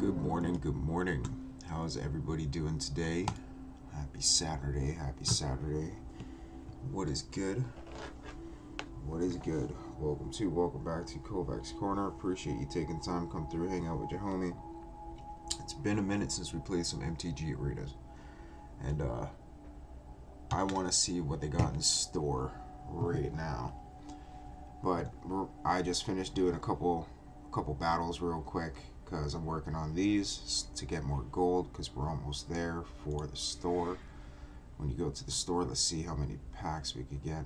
Good morning, good morning. How's everybody doing today? Happy Saturday, happy Saturday. What is good? What is good? Welcome back to Kovacs Corner. Appreciate you taking time to come through, hang out with your homie. It's been a minute since we played some MTG arenas. And I want to see what they got in store right now. But I just finished doing a couple battles real quick because I'm working on these to get more gold because we're almost there for the store. When you go to the store, let's see how many packs we could get.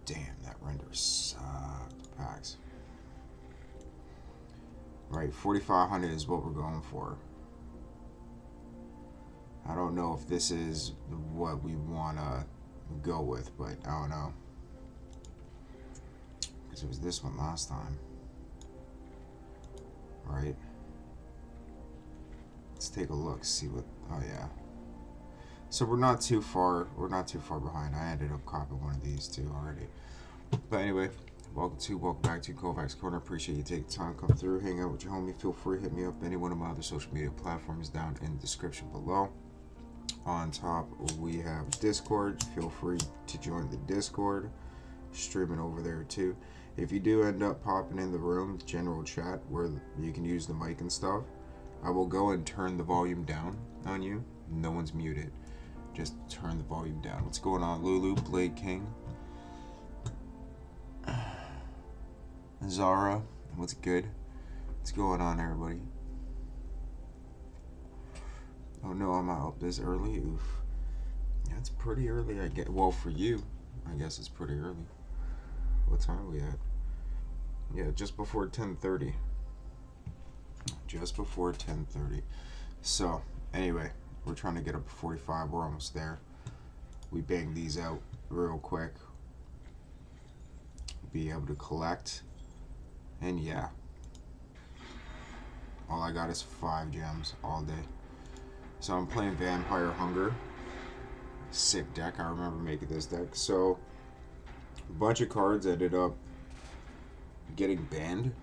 Damn, that render sucked. Packs. Right, 4,500 is what we're going for. I don't know if this is what we want to go with, but I don't know. Because it was this one last time. Right? Let's take a look, see what, oh yeah. So we're not too far behind. I ended up copying one of these too already. But anyway, welcome back to Kovacs Corner. Appreciate you taking time to come through, hang out with your homie. Feel free to hit me up any one of my other social media platforms down in the description below. On top, we have Discord. Feel free to join the Discord. Streaming over there too. If you do end up popping in the room, general chat, where you can use the mic and stuff, I will go and turn the volume down on you. No one's muted. Just turn the volume down. What's going on, Lulu, Blade King? Zara, what's good? What's going on, everybody? Oh no, I'm not up this early. Oof. Yeah, it's pretty early, I get. Well, for you, I guess it's pretty early. What time are we at? Yeah, just before 10:30. Just before 10:30. So, anyway, we're trying to get up to 45. We're almost there. We bang these out real quick. Be able to collect. And yeah. All I got is 5 gems all day. So I'm playing Vampire Hunger. Sick deck. I remember making this deck. So a bunch of cards ended up getting banned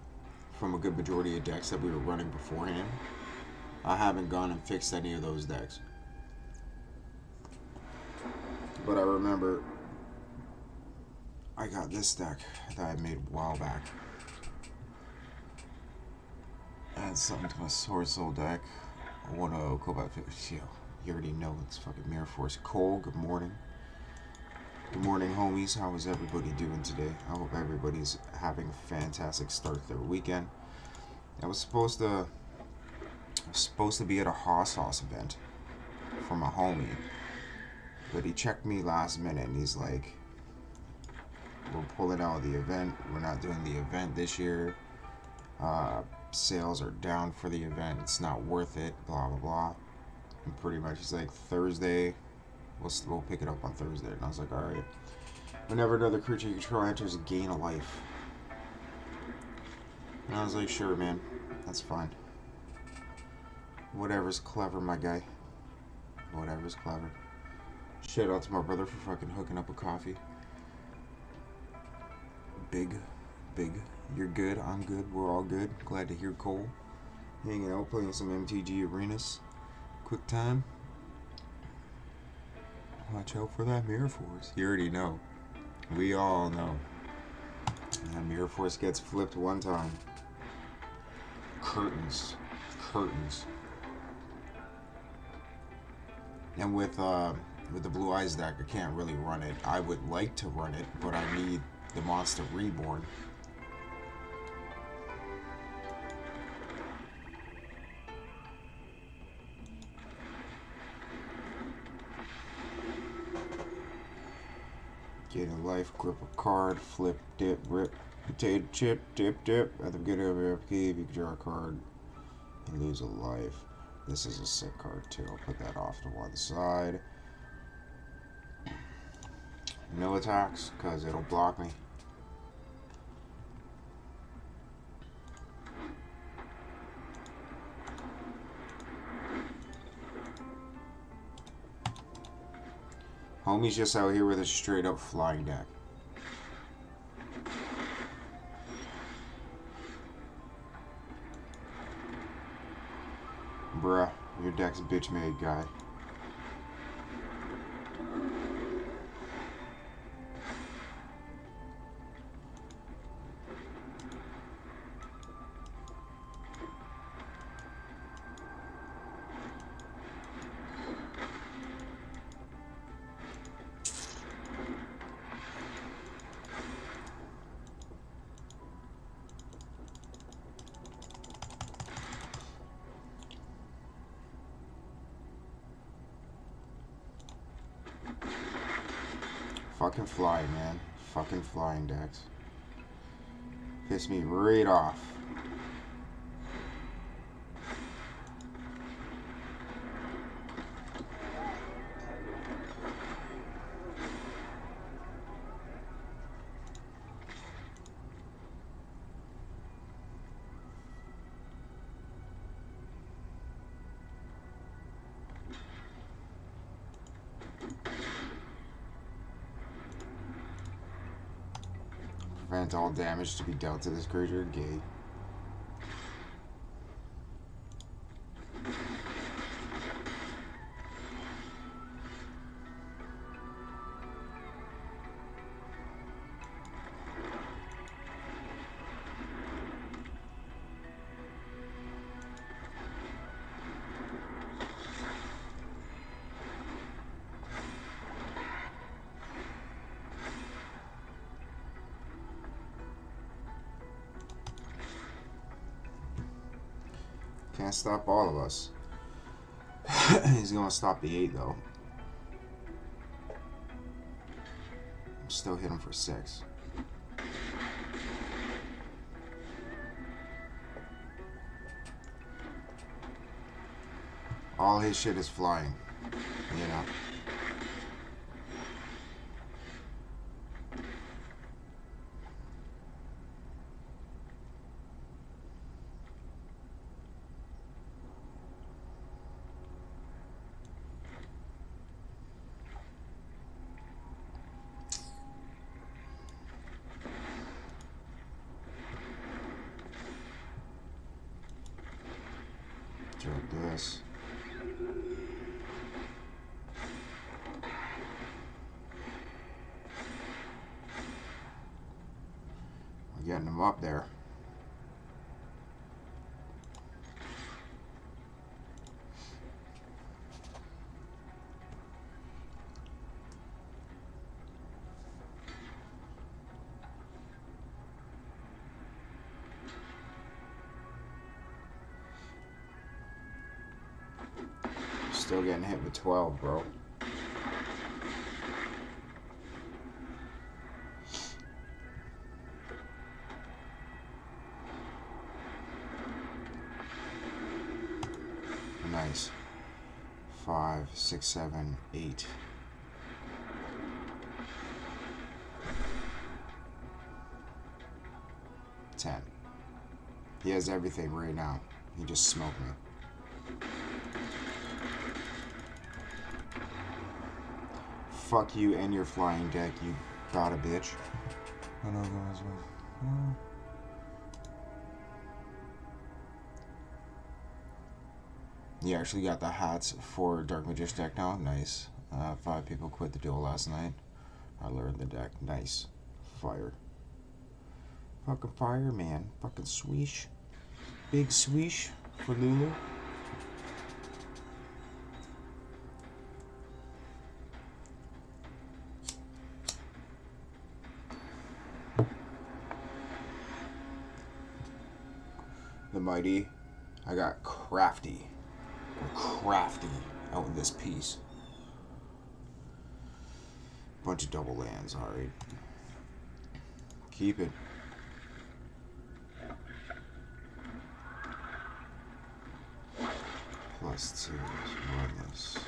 from a good majority of decks that we were running beforehand. I haven't gone and fixed any of those decks. But I remember I got this deck that I made a while back. Add something to my Sword Soul deck. 1-0, Cobalt 50. Yo, you already know it's fucking Mirror Force. Cole, good morning. Good morning, homies. How is everybody doing today? I hope everybody's having a fantastic start to their weekend. I was supposed to be at a hot sauce event for my homie, but he checked me last minute and he's like, we're pulling out of the event. We're not doing the event this year. Sales are down for the event. It's not worth it. Blah, blah, blah. And pretty much he's like, Thursday, we'll pick it up on Thursday. And I was like, alright. Whenever another creature you control enters a gain a life. And I was like, sure, man. That's fine. Whatever's clever, my guy. Whatever's clever. Shout out to my brother for fucking hooking up a coffee. Big. You're good. I'm good. We're all good. Glad to hear Cole. Hanging out, playing some MTG arenas. Quick time. Watch out for that Mirror Force. You already know. We all know. That Mirror Force gets flipped one time. Curtains. And with the Blue Eyes deck, I can't really run it. I would like to run it, but I need the Monster Reborn. Gain a life, grip a card, flip, dip, rip, potato chip, dip. At the beginning of your upkeep, you can draw a card and lose a life. This is a sick card too. I'll put that off to one side. No attacks, because it'll block me. Homie's just out here with a straight up flying deck. Bruh, your deck's bitch made, guy. Fucking flying, man. Fucking flying decks. Piss me right off. Prevent all damage to be dealt to this creature. Gay. Can't stop all of us. He's gonna stop the 8 though. Still hit him for 6. All his shit is flying, you know. Drop this. We're getting him up there. Still getting hit with 12, bro. Nice. 5, 6, 7, 8. 10. He has everything right now. He just smoked me. Fuck you and your flying deck, you got a bitch. I know, guys. You actually got the hats for Dark Magician deck now. Nice. 5 people quit the duel last night. I learned the deck. Nice. Fire. Fucking fire, man. Fucking swish. Big swish for Lulu. The mighty. I got crafty. Crafty out in this piece. Bunch of double lands, alright. Keep it. +2 is wordless.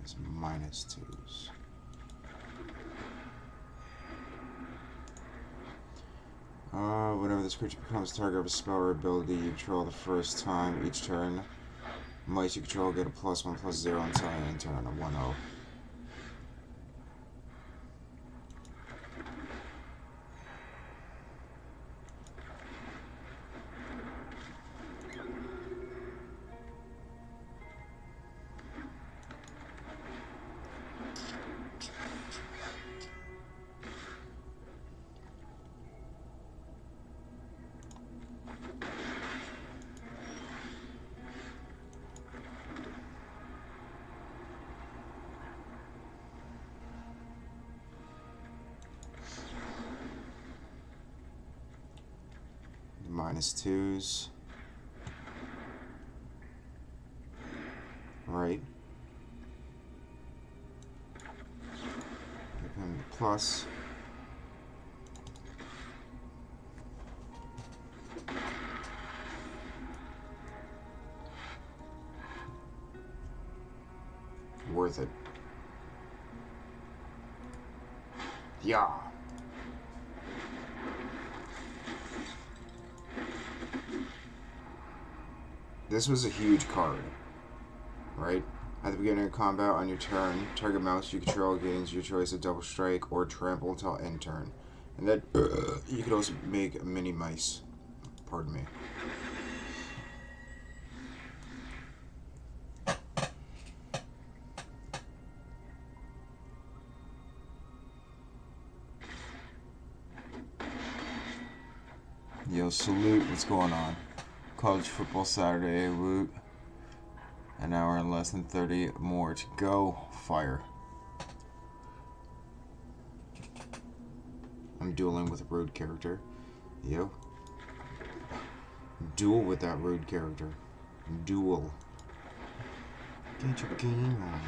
It's -2s. Whenever this creature becomes target of a spell or ability you control the first time each turn, might you control get a +1/+0 until I end turn, a 1/0. -2s. Right. Give him the plus. Worth it. Yeah. This was a huge card, right? At the beginning of combat, on your turn, target mouse you control gains your choice of double strike or trample until end turn. And then you could also make a mini mice. Pardon me. Yo, salute, what's going on? College football Saturday, woot. An hour and less than 30 more to go. Fire. I'm dueling with a rude character. Yo. Duel with that rude character. Duel. Get your game on.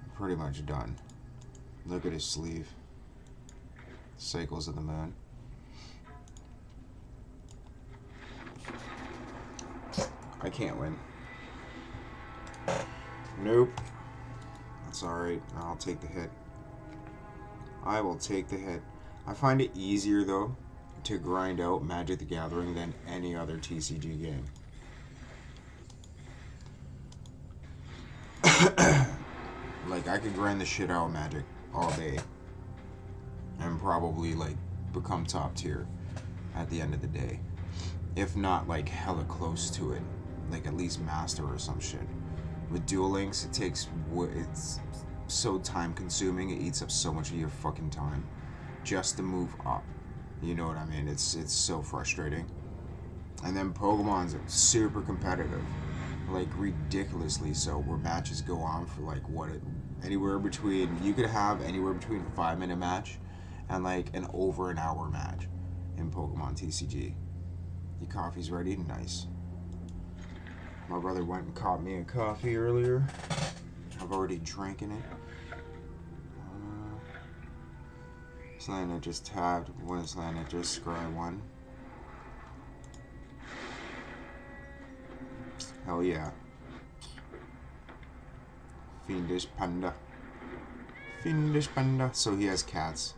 I'm pretty much done. Look at his sleeve. Cycles of the moon. I can't win. Nope. That's alright. I'll take the hit. I will take the hit. I find it easier, though, to grind out Magic the Gathering than any other TCG game. Like, I could grind the shit out of Magic all day. And probably, like, become top tier at the end of the day. If not, like, hella close to it. Like, at least master or some shit. With Duel Links, it's so time consuming, it eats up so much of your fucking time. Just to move up. You know what I mean? It's so frustrating. And then Pokemon's super competitive. Like, ridiculously so, where matches go on for, like, anywhere between, you could have anywhere between a 5-minute match and like an over an hour match in Pokemon TCG. Your coffee's ready? Nice. My brother went and caught me a coffee earlier. I've already drank in it. Slanet just tabbed. One Slanet just scry 1. Hell yeah. Fiendish Panda. Fiendish Panda. So he has cats.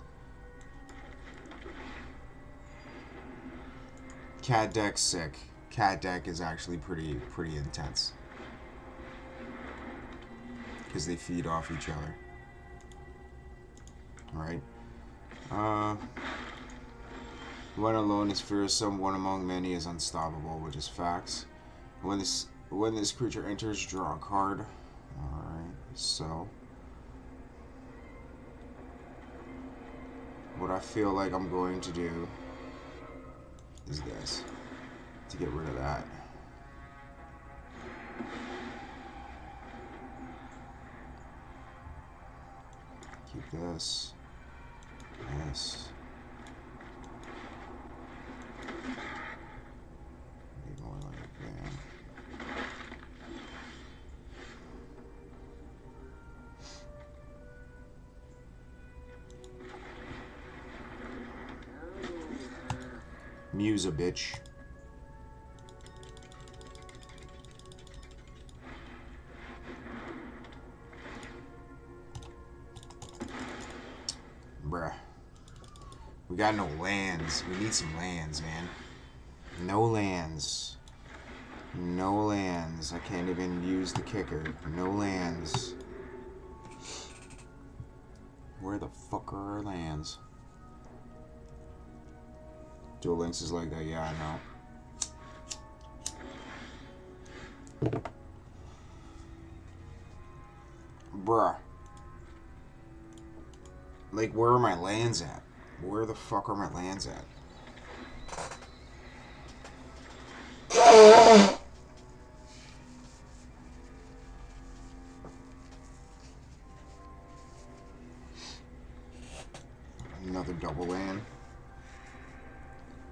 Cat deck's sick. Cat deck is actually pretty intense. Because they feed off each other. Alright. One alone is fearsome, one among many is unstoppable, which is facts. When this creature enters, draw a card. Alright, so what I feel like I'm going to do is this. To get rid of that. Keep this. This. Maybe more like that. Muse a bitch. Bruh. We got no lands. We need some lands, man. No lands. No lands. I can't even use the kicker. No lands. Where the fuck are our lands? Duel Links is like that. Yeah, I know. Bruh. Like, where are my lands at? Where the fuck are my lands at? Another double land.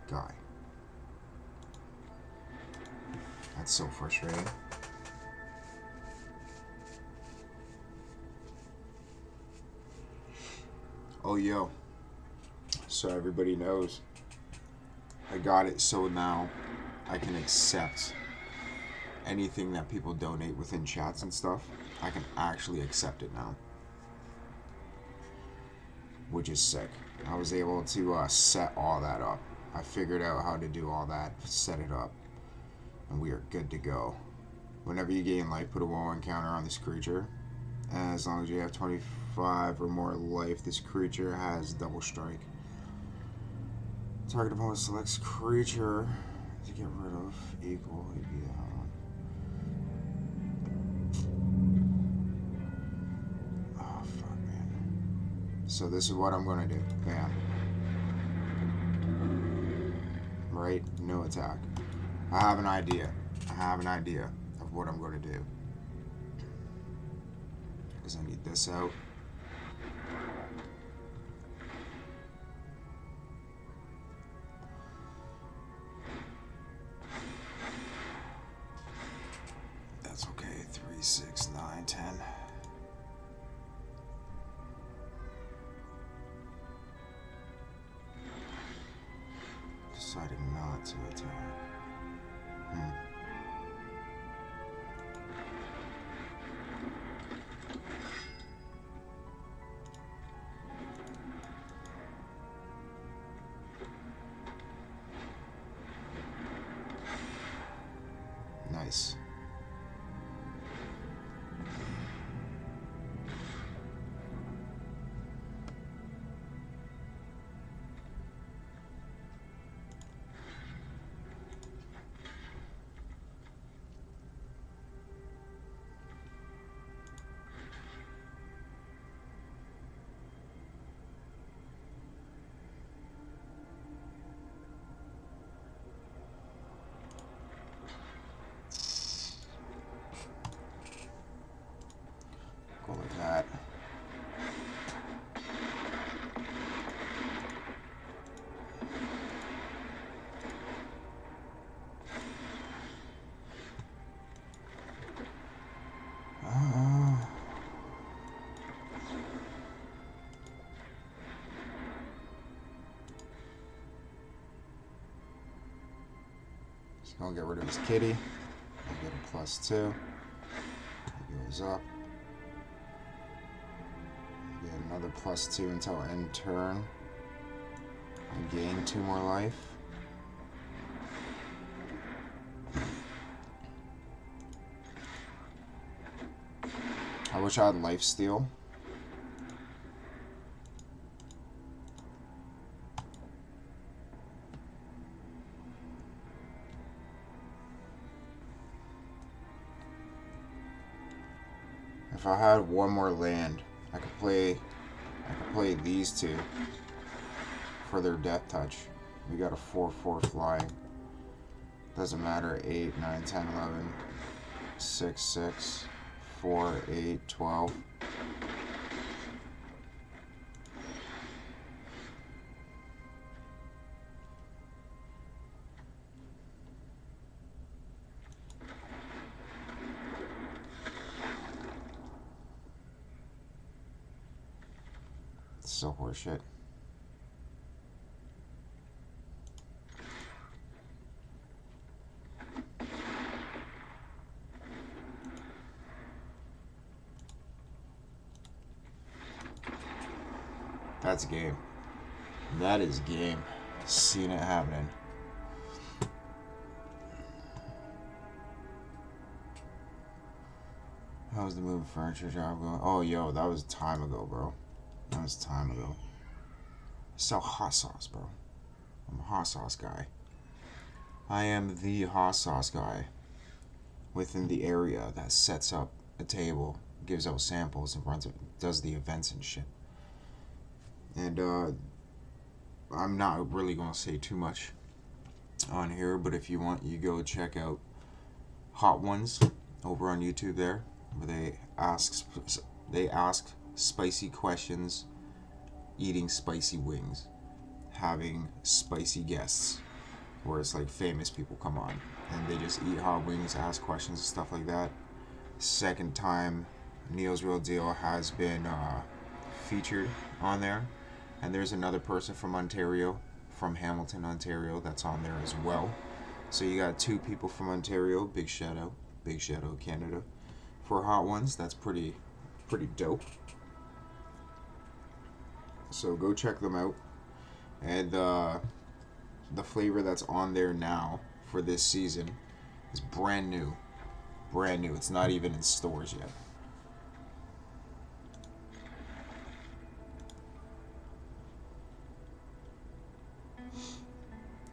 guy. That's so frustrating. Oh, yo. So everybody knows. I got it so now I can accept anything that people donate within chats and stuff. I can actually accept it now, which is sick. I was able to set all that up. I figured out how to do all that, set it up, and we are good to go. Whenever you gain life, put a 1/1 counter on this creature. And as long as you have 25 or more life, this creature has double strike. Target opponent selects creature to get rid of equal. Oh, fuck, man. So this is what I'm going to do. Bam. Right? No attack. I have an idea. I have an idea of what I'm going to do. Because I need this out. That's okay. 3, 6, 9, 10. Deciding not to attack. Nice. Go like that. Just gonna get rid of his kitty. I'll get a +2. He goes up. Get another +2 until end turn. I gain 2 more life. I wish I had lifesteal. If I had one more land, I could play these two for their death touch. We got a 4/4 flying. Doesn't matter. 8, 9, 10, 11, 6, 6, 4, 8, 12. So horseshit. That's game. That is game. Seen it happening. How's the move furniture job going? Oh, yo, that was time ago, bro. That was time ago. I sell hot sauce, bro. I'm a hot sauce guy. I am the hot sauce guy within the area that sets up a table, gives out samples, and does the events and shit. And I'm not really gonna say too much on here, but if you want, you go check out Hot Ones over on YouTube there, where they ask spicy questions, eating spicy wings, having spicy guests. where it's like famous people come on and they just eat hot wings, ask questions and stuff like that. Second time Neil's Real Deal has been featured on there, and there's another person from Ontario, from Hamilton, Ontario, that's on there as well. So you got two people from Ontario. Big shout out Canada for hot ones. That's pretty dope. So go check them out. And the flavor that's on there now for this season is brand new. Brand new. It's not even in stores yet.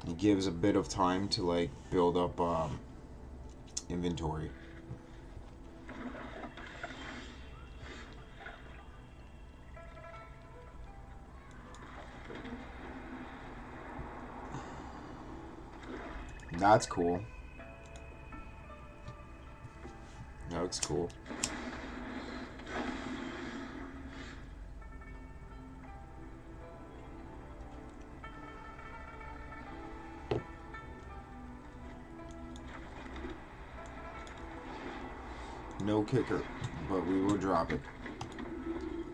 It gives a bit of time to like build up inventory. That's cool. That looks cool. No kicker, but we will drop it.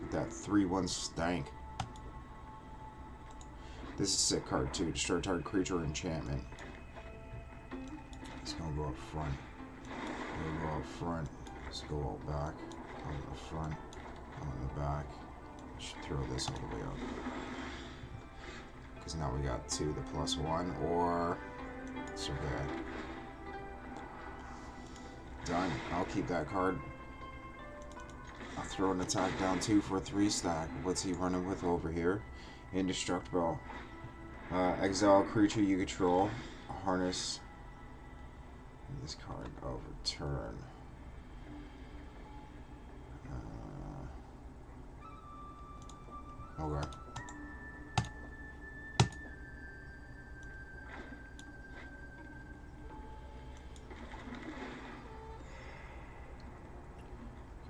That 3/1 stank. This is a sick card too. Destroy target creature or enchantment. It's gonna go up front. We'll go up front. Let's go all back. On the front. On the back. Should throw this all the way up. Because now we got 2, the +1, or survey. Done. I'll keep that card. I'll throw an attack down 2 for a 3 stack. What's he running with over here? Indestructible. Exile a creature you control. Harness this card. Overturn. Okay.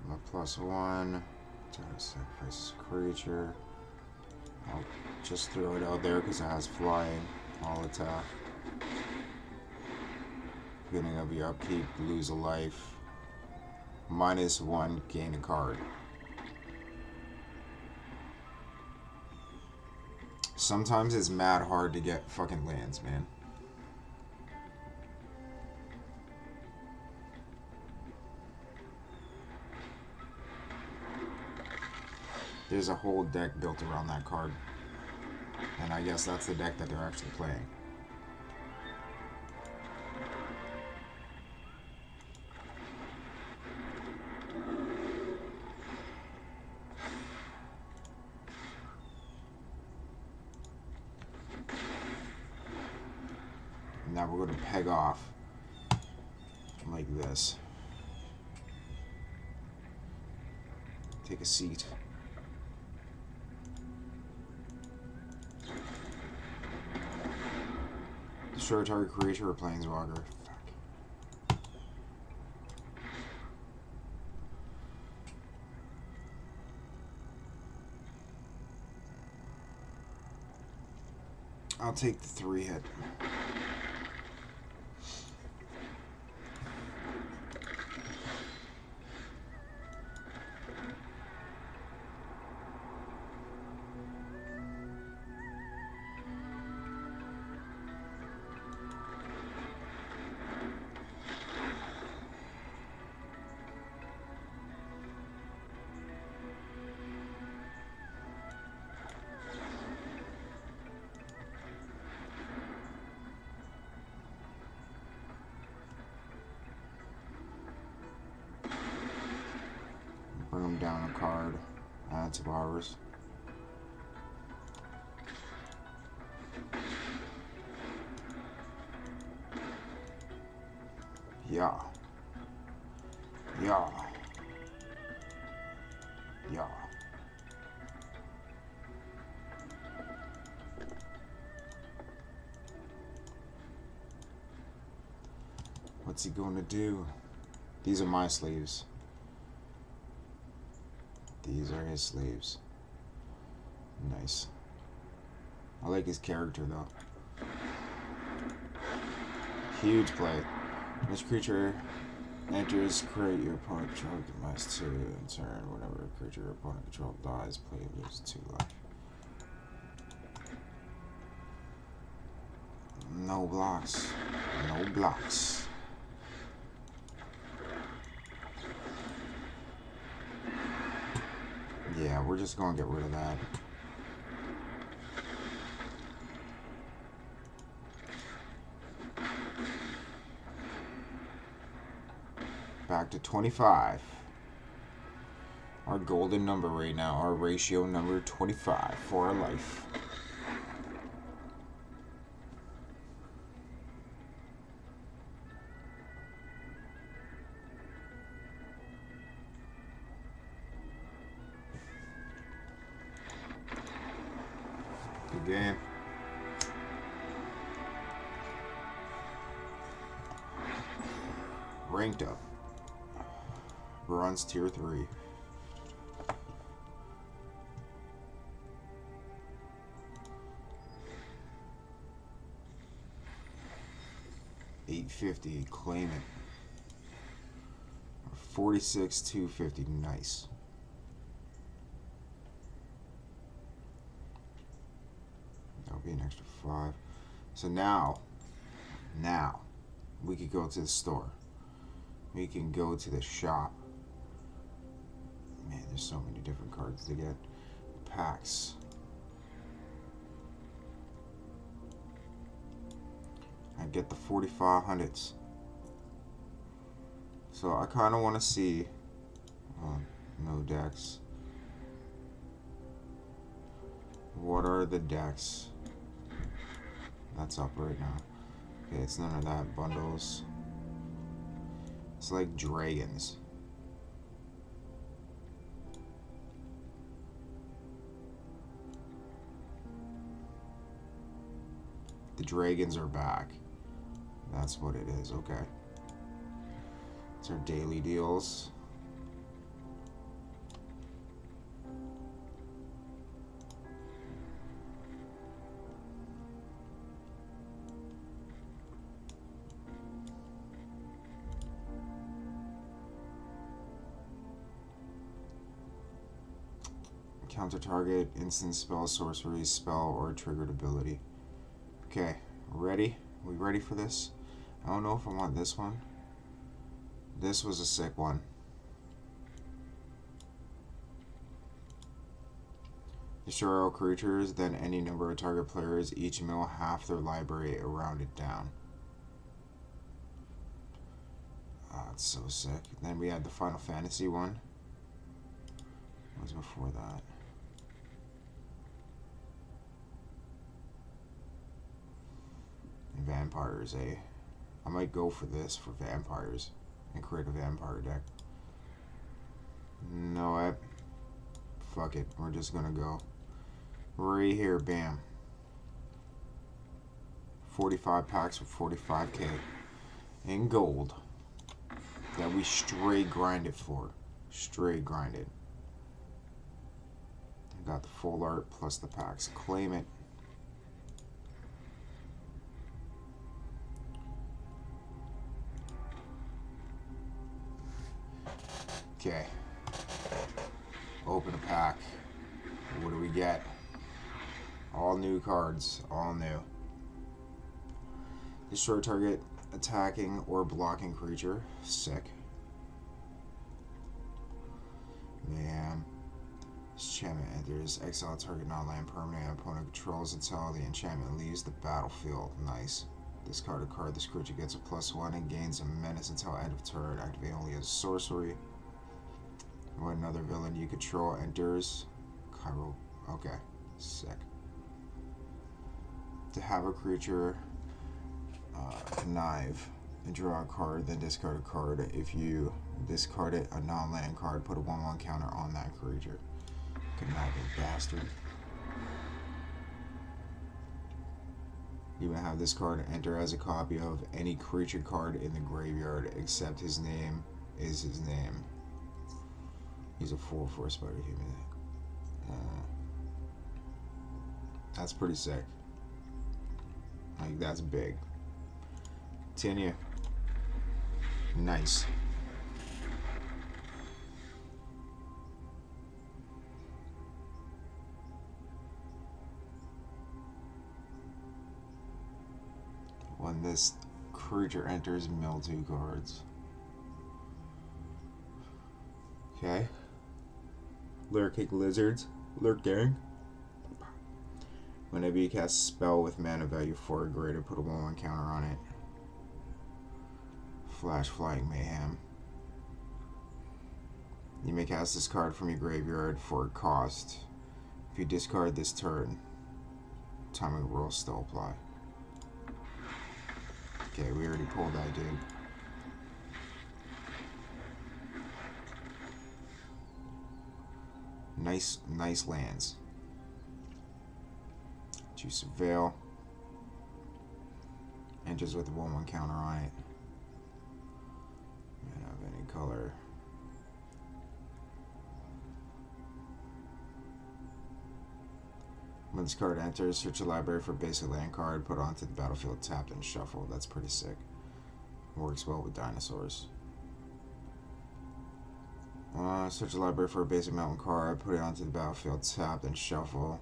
My +1. Try to sacrifice a creature. I'll just throw it out there because it has flying. All attack. Beginning of your upkeep, lose a life. -1, gain a card. Sometimes it's mad hard to get fucking lands, man. There's a whole deck built around that card. And I guess that's the deck that they're actually playing. Now we're going to peg off like this. Take a seat. Destroy target creature or planeswalker. Fuck. I'll take the 3 hit. Bring them down a card. Add to ours. Yeah. Yeah. Yeah. What's he going to do? These are my sleeves. These are his sleeves. Nice. I like his character though. Huge play. This creature enters, create your opponent control, get -2 in turn. Whenever a creature your opponent control dies, play loses 2 life. No blocks. No blocks. Yeah, we're just gonna get rid of that. Back to 25. Our golden number right now, our ratio number 25 for our life. Good game. Ranked up. Bronze tier 3. $850, claim it. 46, 250, nice. That'll be an extra 5. So now we could go to the store. We can go to the shop. Man, there's so many different cards to get. Packs. I get the 4500s. So I kind of want to see. No decks. What are the decks? That's up right now. Okay, it's none of that. Bundles. It's like dragons. The dragons are back. That's what it is, okay. It's our daily deals. Counter target, instant spell, sorcery, spell, or triggered ability. Okay, ready? We ready for this? I don't know if I want this one. This was a sick one. Destroy all creatures, then any number of target players, each mill half their library around it down. Oh, it's so sick. Then we had the Final Fantasy one. What was before that? Vampires, eh? I might go for this for vampires and create a vampire deck. No, fuck it. We're just gonna go right here. Bam. 45 packs with 45k in gold that we straight grinded for. Straight grinded. I got the full art plus the packs. Claim it. Okay. Open a pack. What do we get? All new cards. All new. Destroy target attacking or blocking creature. Sick. Man. Enchantment enters. Exile target non-land permanent opponent controls until the enchantment leaves the battlefield. Nice. Discard a card. This creature gets a +1 and gains a menace until end of turn. Activate only as sorcery. When another villain you control enters. Cairo. Okay. Sick. To have a creature connive and draw a card, then discard a card. If you discard it, a non-land card, put a 1/1 counter on that creature. Conniving bastard. You may have this card enter as a copy of any creature card in the graveyard, except his name is his name. He's a 4/4 spider human. That's pretty sick. Like, that's big. Continue. Nice. When this creature enters, mill 2 cards. Okay. Lurking Lizards. Lurk Gang. Whenever you cast a spell with mana value 4 or greater, put a 1/1 counter on it. Flash Flying Mayhem. You may cast this card from your graveyard for a cost. If you discard this turn, timing rules still apply. Okay, we already pulled that dude. Nice lands. Juice of Veil. Enters with a 1/1 counter on it. Mana of any color. When this card enters, search your library for a basic land card, put it onto the battlefield, tapped, and shuffle. That's pretty sick. Works well with dinosaurs. Search your library for a basic mountain card, put it onto the battlefield, tapped, and shuffle.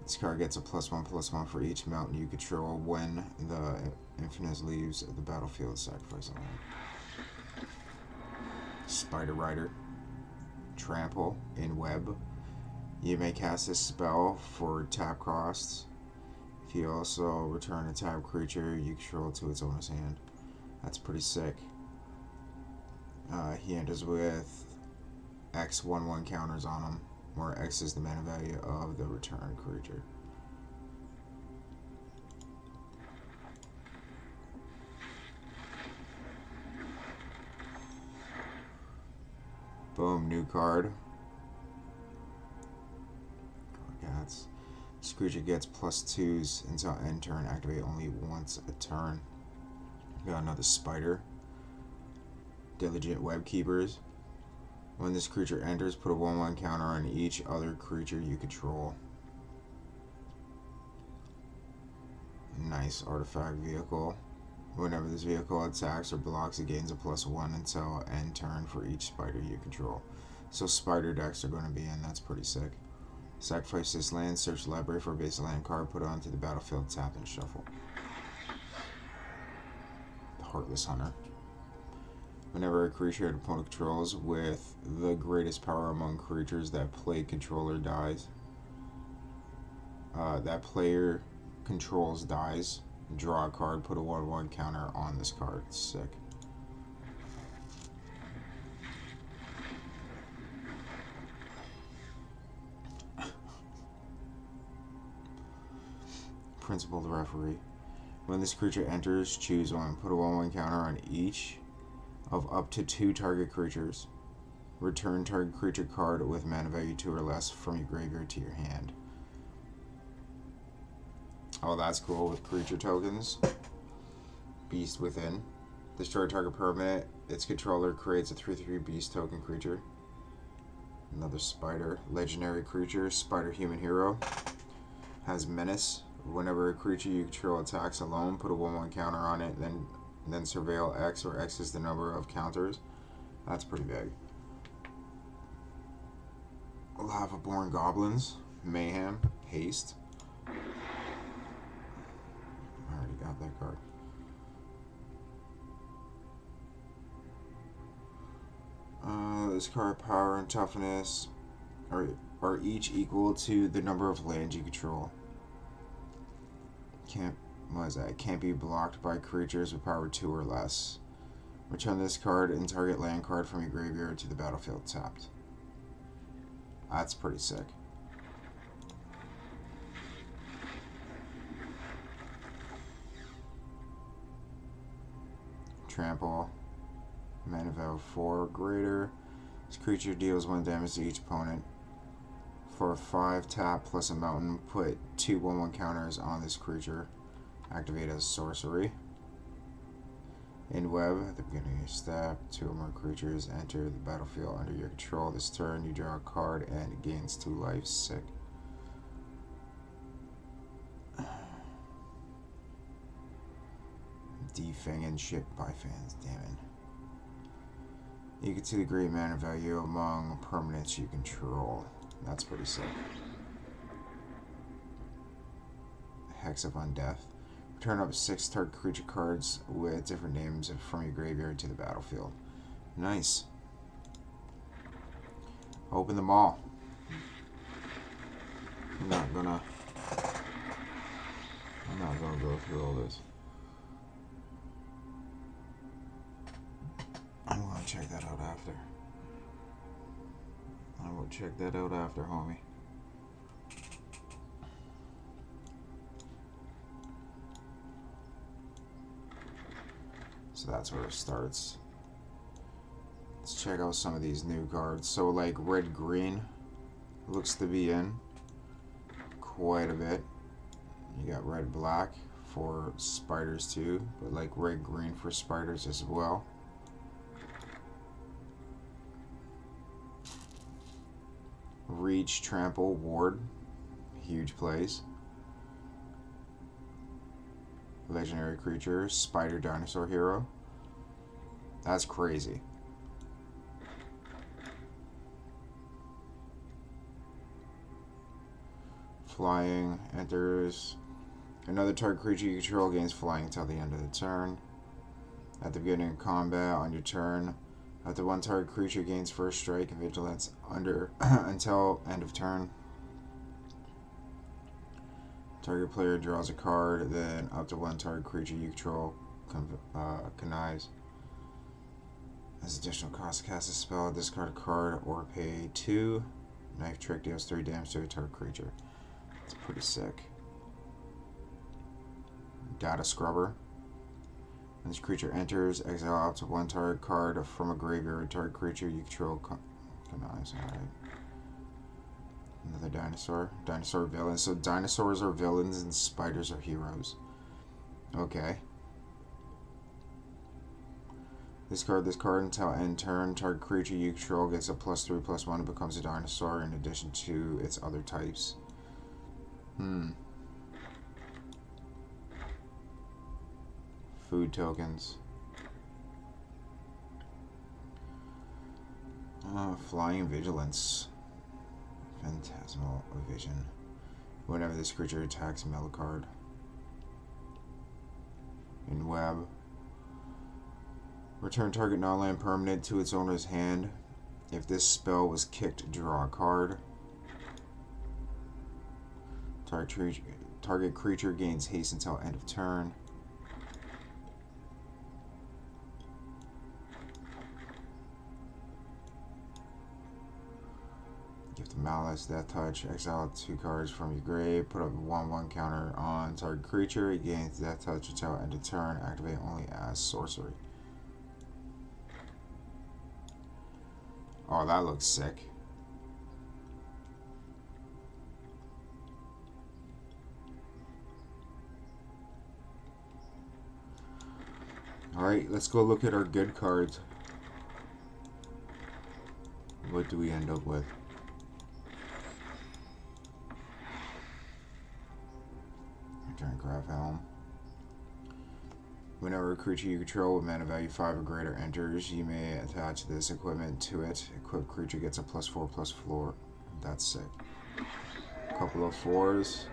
This card gets a +1/+1 for each mountain you control when the Infinite leaves the battlefield. Sacrifice a land. Spider Rider. Trample in Web. You may cast this spell for tap costs. If you also return a tap creature you control to its owner's hand. That's pretty sick. He enters with X 1/1 counters on him, where X is the mana value of the return creature. Boom, new card. Cats. This creature gets +2s until end turn. Activate only once a turn. Got another Spider. Diligent Web Keepers. When this creature enters, put a 1/1 counter on each other creature you control. Nice artifact vehicle. Whenever this vehicle attacks or blocks, it gains a +1 until end turn for each spider you control. So spider decks are going to be in. That's pretty sick. Sacrifice this land, search the library for a base land card, put it onto the battlefield, tap, and shuffle. The Heartless Hunter. Whenever a creature an opponent controls with the greatest power among creatures that play controller dies, that player controls dies, draw a card, put a 1/1 counter on this card. Sick. Principled Referee. When this creature enters, choose one. Put a 1/1 counter on each of up to 2 target creatures. Return target creature card with mana value 2 or less from your graveyard to your hand. Oh, that's cool with creature tokens. Beast Within. Destroy target permanent. Its controller creates a 3/3 beast token creature. Another Spider. Legendary creature. Spider Human Hero. Has Menace. Whenever a creature you control attacks alone, put a 1/1 counter on it, then surveil X, where X is the number of counters. That's pretty big. Lava-born Goblins. Mayhem. Haste. I already got that card. This card power and toughness are each equal to the number of lands you control. Can't be blocked by creatures with power 2 or less. Return this card and target land card from your graveyard to the battlefield tapped. That's pretty sick. Trample. Mana value 4 or greater. This creature deals 1 damage to each opponent. For a 5 tap plus a mountain, put 2 1/1 counters on this creature. Activate as sorcery. In Web, at the beginning of your step, 2 or more creatures enter the battlefield under your control. This turn, you draw a card and it gains 2 life. Sick. defanging shit by fans, damn it. You can see the great mana value among permanents you control. That's pretty sick. Hex of Undeath. Return up 6 target creature cards with different names from your graveyard to the battlefield. Nice. Open them all. I'm not gonna go through all this. I'm gonna check that out after. I will check that out after, homie. So that's where it starts. Let's check out some of these new cards. So like red green looks to be in quite a bit. You got red black for spiders too, but like red green for spiders as well. Reach, trample, ward, huge plays. Legendary creature, spider dinosaur hero. That's crazy. Flying enters. Another target creature you control gains flying until the end of the turn. At the beginning of combat on your turn, after one target creature gains first strike and vigilance until end of turn. Target player draws a card, then up to one target creature you control connives. As additional cost to cast a spell, discard a card or pay 2. Knife Trick deals 3 damage to a target creature. It's pretty sick. Data Scrubber. When this creature enters, exile up to one target card from a graveyard. Target creature you control connives. Alright. Another dinosaur. Dinosaur villains. So dinosaurs are villains and spiders are heroes. Okay. Discard this card until end turn. Target creature you control gets a +3/+1 and becomes a dinosaur in addition to its other types. Food tokens. Flying Vigilance. Phantasmal Vision. Whenever this creature attacks, mill a card. In Web. Return target non-land permanent to its owner's hand. If this spell was kicked, draw a card. Target creature gains haste until end of turn. Gift of Malice, Death Touch, exile 2 cards from your grave, put up a 1/1 counter on target creature, it gains Death Touch until end of turn, activate only as sorcery. Oh, that looks sick. Alright, let's go look at our good cards. What do we end up with? Return Graph Helm. Whenever a creature you control with mana value 5 or greater enters, you may attach this equipment to it. Equipped creature gets a +4/+4. That's sick. Couple of 4s.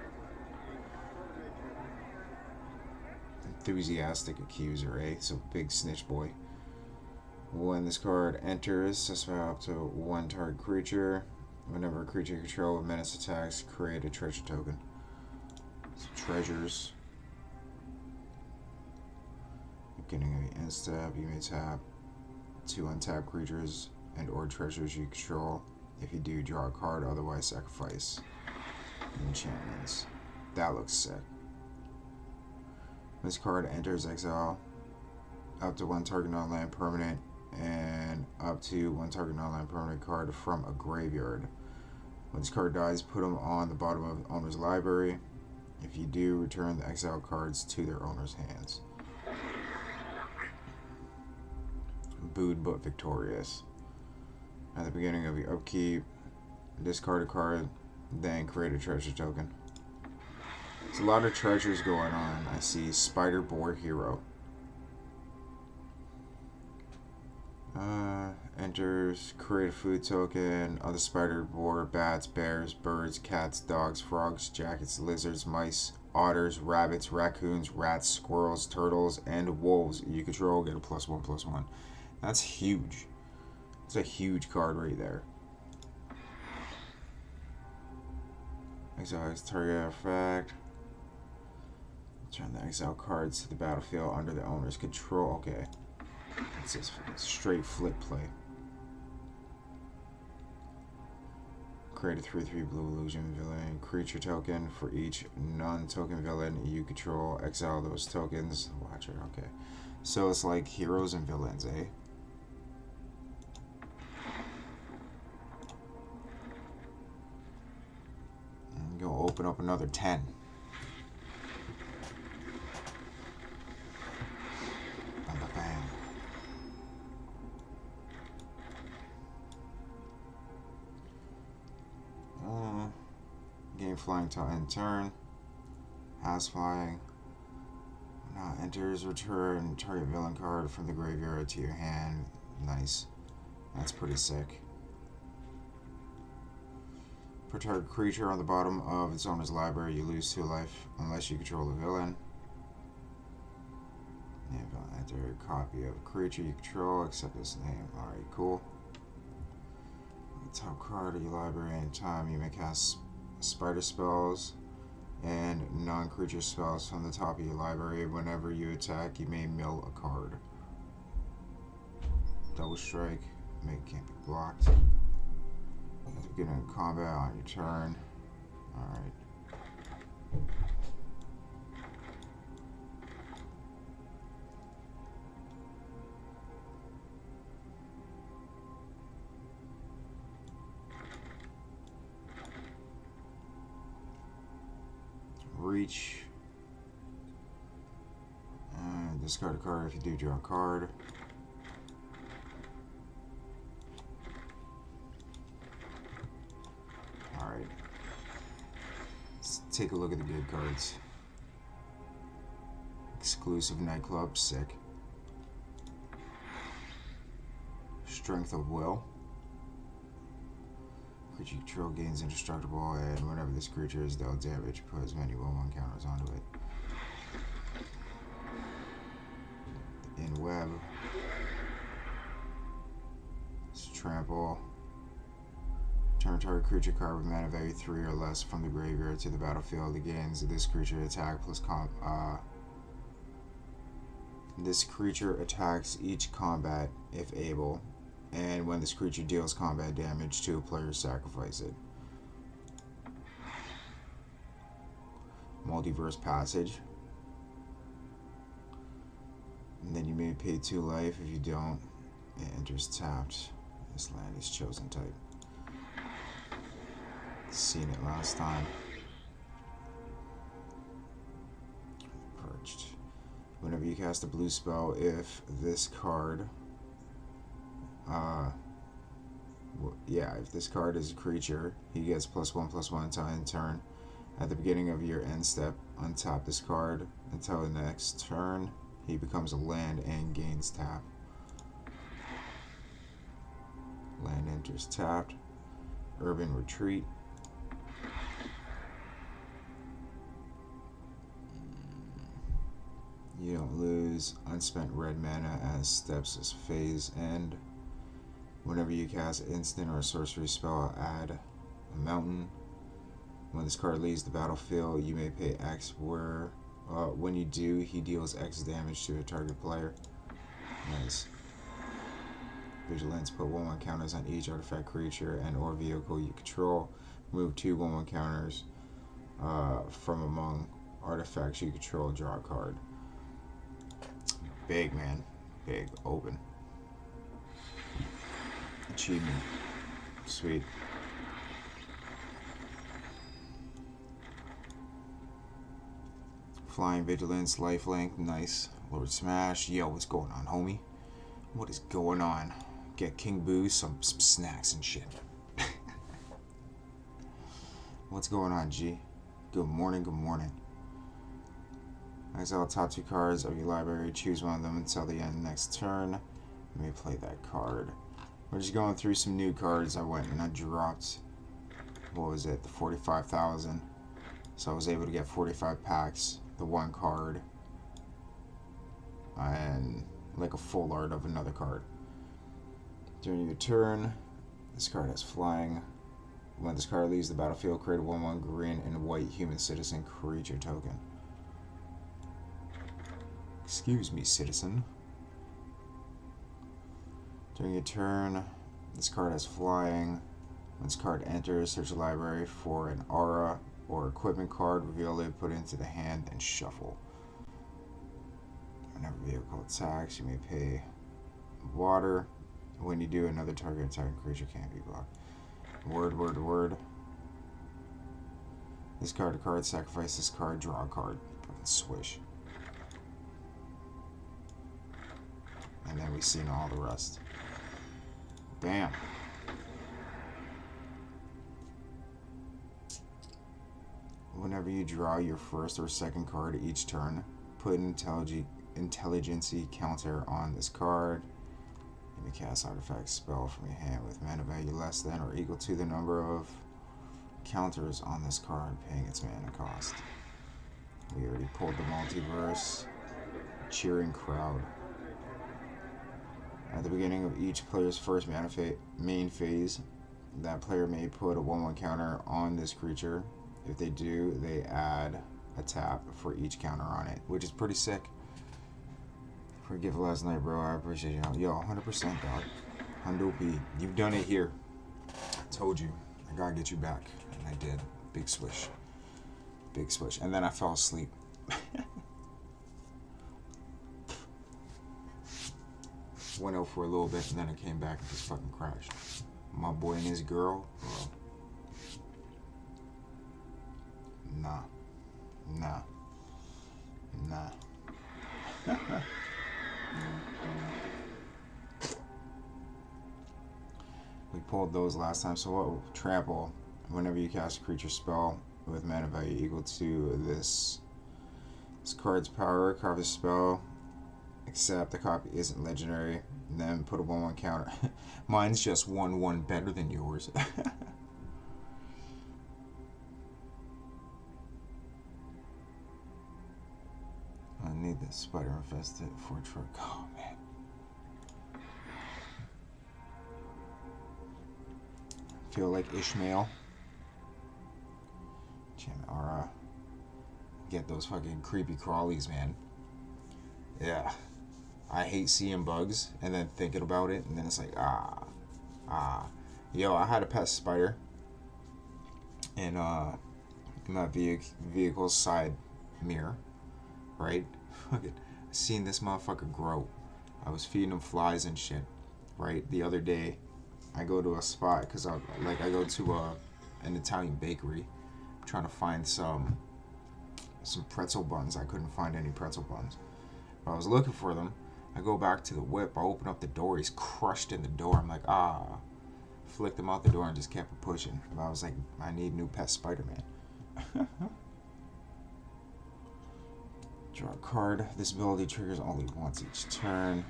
Enthusiastic Accuser, eh? So big snitch boy. When this card enters, suspend up to one target creature. Whenever a creature you control with menace attacks, create a treasure token. Some treasures. Beginning of the end step, you may tap 2 untapped creatures and or treasures you control. If you do, draw a card, otherwise sacrifice enchantments. That looks sick. This card enters, exile up to one target non-land permanent and up to one target non-land permanent card from a graveyard. When this card dies, put them on the bottom of the owner's library. If you do, return the exiled cards to their owner's hands. Booed but victorious. At the beginning of your upkeep, discard a card, then create a treasure token. There's a lot of treasures going on. I see Spider Boar Hero. Enters, create a food token on the spider board: bats, bears, birds, cats, dogs, frogs, jackets, lizards, mice, otters, rabbits, raccoons, rats, squirrels, turtles, and wolves. You control, get a +1/+1. That's huge. It's a huge card right there. Exile target effect. Turn the exile cards to the battlefield under the owner's control. Okay. It's just straight flip play. Create a 3/3 blue illusion villain creature token for each non-token villain you control. Exile those tokens. Watch it. Okay. So it's like heroes and villains, eh? And go open up another 10. Bam, bam, bam. Game flying to end turn. Has flying. Now enters, return target villain card from the graveyard to your hand. Nice. That's pretty sick. Per target creature on the bottom of its owner's library, you lose 2 life unless you control the villain. Name villain. Enter a copy of a creature you control, except this name. Alright, cool. The top card of your library, anytime you may cast spider spells and non-creature spells from the top of your library. Whenever you attack, you may mill a card. Double strike, can't be blocked. At the beginning of combat on your turn. Alright. Reach. And discard a card if you do draw a card. Alright. Let's take a look at the good cards. Exclusive nightclub, sick. Strength of will. Creature you control gains indestructible, and whenever this creature is dealt damage, put as many 1/1 counters onto it. In web. It's trample. Turn target creature card with mana value 3 or less from the graveyard to the battlefield. It gains this creature attack plus this creature attacks each combat if able. And when this creature deals combat damage to a player, sacrifice it. Multiverse Passage. And then you may pay 2 life. If you don't, it enters tapped. This land is chosen type. Seen it last time. Perched. Whenever you cast a blue spell, if this card if this card is a creature, he gets +1/+1 until end turn. At the beginning of your end step, untap this card until the next turn. He becomes a land and gains tap. Land enters tapped. Urban Retreat. You don't lose unspent red mana as steps as phase end. Whenever you cast an instant or a sorcery spell, add a mountain. When this card leaves the battlefield, you may pay X, where when you do, he deals X damage to a target player. Nice. Vigilance, put 1/1 counters on each artifact, creature, and or vehicle you control. Move 2 1/1 counters from among artifacts you control, draw a card. Big, man. Big. Open. Achievement. Sweet. Flying Vigilance, lifelink, nice. Lord Smash, yo, what's going on, homie? What is going on? Get King Boo some snacks and shit. What's going on, G? Good morning, good morning. Exile top 2 cards of your library, choose one of them until the end next turn. Let me play that card. We're just going through some new cards. I went and I dropped, what was it, the 45,000. So I was able to get 45 packs, the one card, and like a full art of another card. During your turn, this card has flying. When this card leaves the battlefield, create a 1/1 green and white human citizen creature token. Excuse me, citizen. During your turn, this card has flying. When this card enters, search the library for an aura or equipment card, reveal it, put it into the hand, and shuffle. Whenever vehicle attacks, you may pay water. When you do, another target attacking creature can't be blocked. Word. Discard a card, sacrifice this card, draw a card. Fucking swish. And then we've seen all the rest. Bam. Whenever you draw your first or second card each turn, put an intelligency counter on this card. You may cast artifact spell from your hand with mana value less than or equal to the number of counters on this card, paying its mana cost. We already pulled the multiverse. Cheering crowd. At the beginning of each player's first main phase, that player may put a 1/1 counter on this creature. If they do, they add a tap for each counter on it, which is pretty sick. Forgive last night, bro. I appreciate you. Yo, 100%, dog. Hundo P. You've done it here. I told you. I gotta get you back. And I did. Big swish. Big swish. And then I fell asleep. Went out for a little bit, and then I came back and just fucking crashed. My boy and his girl, bro. Nah. We pulled those last time. So what? Trample. Whenever you cast a creature spell with mana value equal to this card's power, carve a spell, except the copy isn't legendary, and then put a 1/1 counter. Mine's just 1/1 better than yours. I need the spider infested for a truck. Oh man. Feel like Ishmael. Aura. Get those fucking creepy crawlies, man. Yeah. I hate seeing bugs and then thinking about it, and then it's like, Yo, I had a pet spider in my vehicle's side mirror, right? Fucking seen this motherfucker grow. I was feeding him flies and shit, right? The other day, I go to a spot, because I go to an Italian bakery. I'm trying to find some pretzel buns. I couldn't find any pretzel buns. But I was looking for them. I go back to the whip. I open up the door. He's crushed in the door. I'm like, flicked him out the door and just kept pushing. And I was like, I need new pet Spider-Man. Draw a card. This ability triggers only once each turn.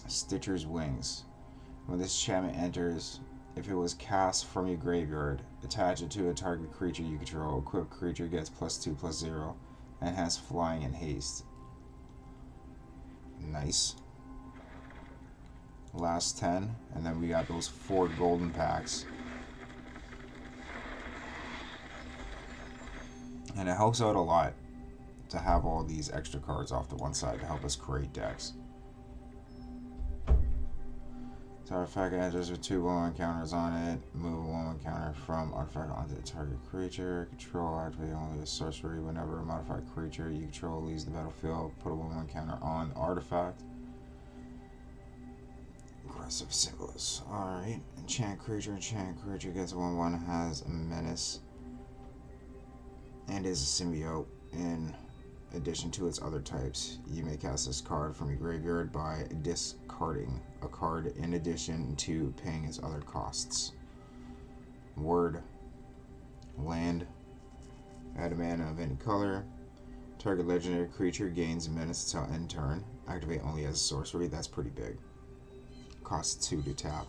Stitcher's Wings. When this enchantment enters, if it was cast from your graveyard, attach it to a target creature you control. Equipped creature gets +2/+0 and has flying and haste. Nice. Last 10, and then we got those 4 golden packs. And it helps out a lot to have all these extra cards off to one side to help us create decks. So artifact enters with 2 1/1 counters on it. Move a 1/1 counter from artifact onto the target creature. Control activate only a sorcery. Whenever a modified creature you control leaves the battlefield, put a 1/1 counter on the artifact. Aggressive symbols. Alright. Enchant creature. Enchant creature gets 1/1, has a menace, and is a symbiote. In addition to its other types, you may cast this card from your graveyard by discarding a card in addition to paying its other costs. Word. Land. Add a mana of any color. Target legendary creature gains menace until end turn. Activate only as a sorcery. That's pretty big. Costs 2 to tap.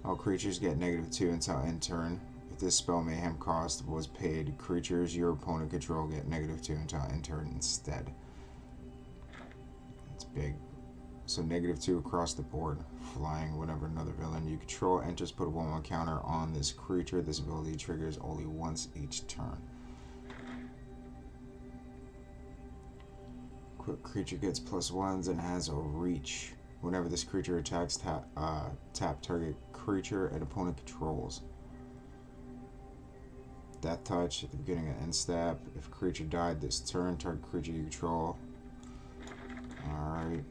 All creatures get -2 until end turn. If this spell mayhem cost was paid, creatures your opponent control get -2 until end turn instead. It's big. So -2 across the board. Flying whenever another villain you control enters, put a 1/1 counter on this creature. This ability triggers only once each turn. Quick creature gets +1s and has a reach. Whenever this creature attacks, tap target creature and opponent controls. Death Touch at the beginning of end step. If creature died this turn, target creature you control. Alright.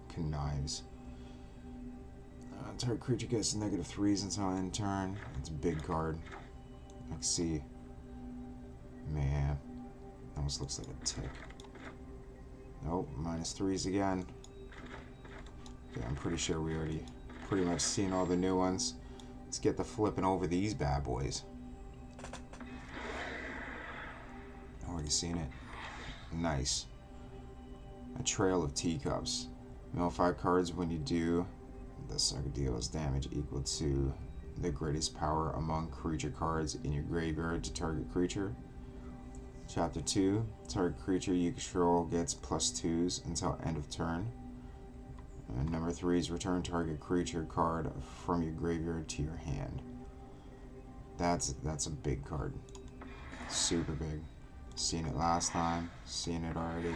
Connives. Target creature gets -3s until end turn. It's a big card. Let's see. Man. Almost looks like a tick. Nope, -3s again. Okay, I'm pretty sure we already pretty much seen all the new ones. Let's get the flipping over these bad boys. Already seen it. Nice. A Trail of Teacups. Mill 5 cards when you do. The sucker deals damage equal to the greatest power among creature cards in your graveyard to target creature. Chapter 2. Target creature you control gets +2s until end of turn. And number 3 is return target creature card from your graveyard to your hand. That's a big card. Super big. Seen it last time. Seen it already.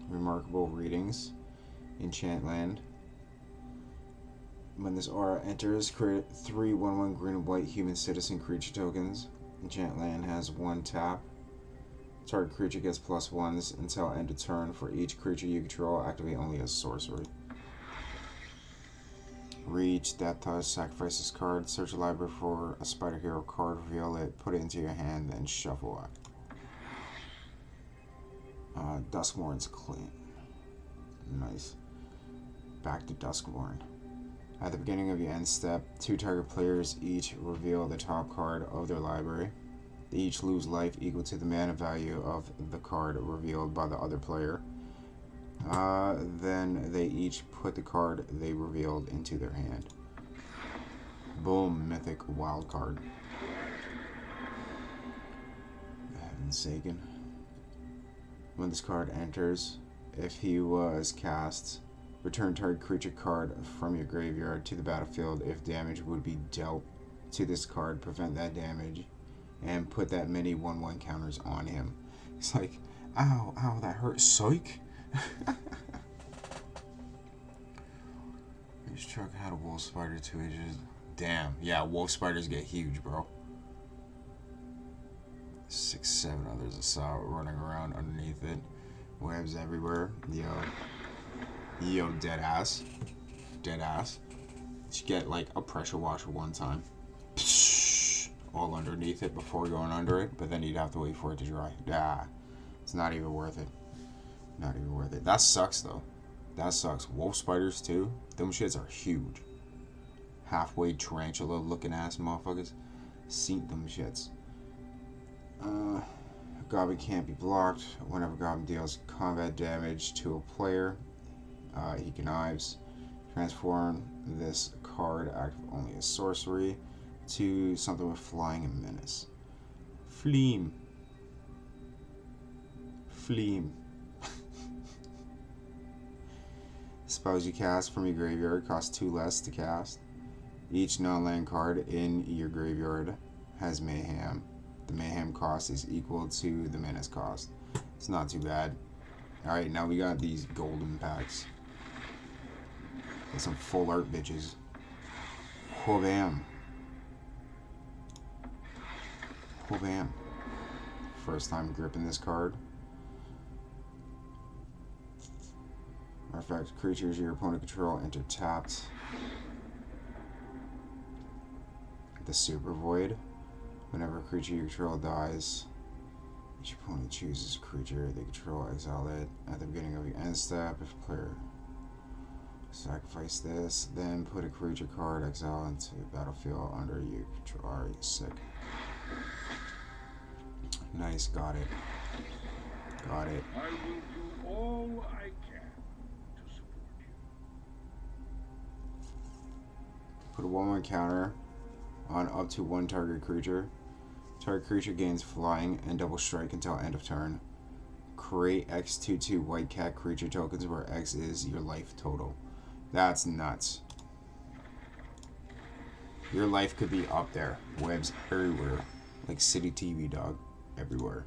Remarkable readings. Enchant land. When this aura enters, create 3 1/1 green and white human citizen creature tokens. Enchant land has 1 tap. Target creature gets +1s until end of turn. For each creature you control, activate only as sorcery. Reach, Death Touch, sacrifice this card, search a library for a Spider Hero card, reveal it, put it into your hand, then shuffle it. Duskmourn's clean. Nice. Back to Duskmourn. At the beginning of your end step, 2 target players each reveal the top card of their library. They each lose life equal to the mana value of the card revealed by the other player. Then they each put the card they revealed into their hand. Boom, mythic wild card. Heaven's Saken. When this card enters, if he was cast, return target creature card from your graveyard to the battlefield. If damage would be dealt to this card, prevent that damage, and put that many 1/1 counters on him. It's like, ow, ow, that hurt, psych. Each truck had a wolf spider 2 inches. Damn, yeah, wolf spiders get huge, bro. 6, 7 others I saw running around underneath it. Webs everywhere. Yo, dead ass. Dead ass. You get like a pressure washer one time. All underneath it before going under it, but then you'd have to wait for it to dry. It's not even worth it. Not even worth it. That sucks though. That sucks. Wolf spiders too. Them shits are huge. Halfway tarantula looking ass motherfuckers. Seen them shits. Goblin can't be blocked. Whenever Goblin deals combat damage to a player, he connives. Transform this card active only as sorcery to something with flying and menace. Fleam. Fleam. Spells you cast from your graveyard cost 2 less to cast. Each non-land card in your graveyard has mayhem. The mayhem cost is equal to the menace cost. It's not too bad. Alright, now we got these golden packs. Got some full art bitches. Whoa bam. Whoa bam. First time gripping this card. Artifact creatures your opponent control enter tapped. The Super Void. Whenever a creature you control dies, each opponent chooses a creature they control, exile it. At the beginning of your end step, if a player sacrifice this, then put a creature card exile into the battlefield under your control. Alright, sick. Nice, got it. Got it. I will do all I can to support you. Put a 1/1 counter on up to one target creature. Target creature gains flying and double strike until end of turn. Create X/2/2 white cat creature tokens where X is your life total. That's nuts. Your life could be up there. Webs everywhere. Like City TV, dog. Everywhere.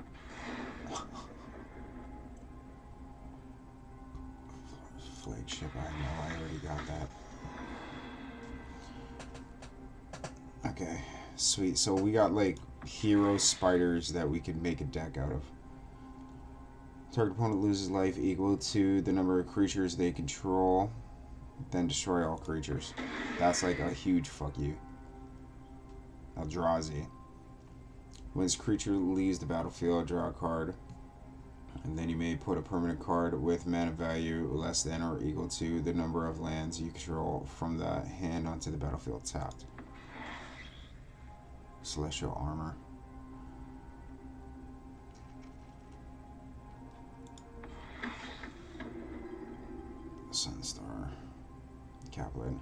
Flagship, I know, I already got that. Okay, sweet. So we got like hero spiders that we could make a deck out of. Target opponent loses life equal to the number of creatures they control, then destroy all creatures. That's like a huge fuck you. Eldrazi. When this creature leaves the battlefield, draw a card. And then you may put a permanent card with mana value less than or equal to the number of lands you control from the hand onto the battlefield tapped. Celestial Armor. Sunstar. Caplet.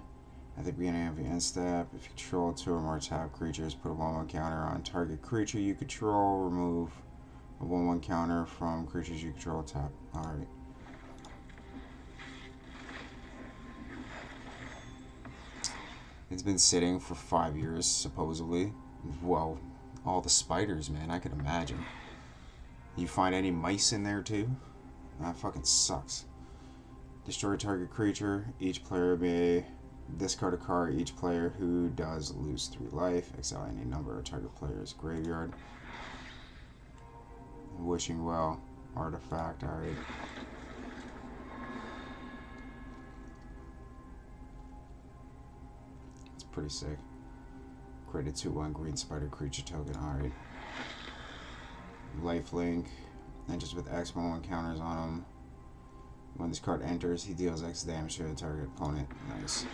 At the beginning of your end step, if you control 2 or more tapped creatures, put a 1/1 counter on target creature you control. Remove a 1/1 counter from creatures you control tap. Alright. It's been sitting for 5 years, supposedly. Well, all the spiders, man, I could imagine. You find any mice in there too? That fucking sucks. Destroy target creature. Each player may discard a card. Each player who does lose 3 life. Exile any number of target players' graveyard. Wishing well. Artifact. Alright. It's pretty sick. Create a 2/1 green spider creature token. Alright. Lifelink. Enters with X 1/1 counters on him. When this card enters, he deals X damage to the target opponent. Nice.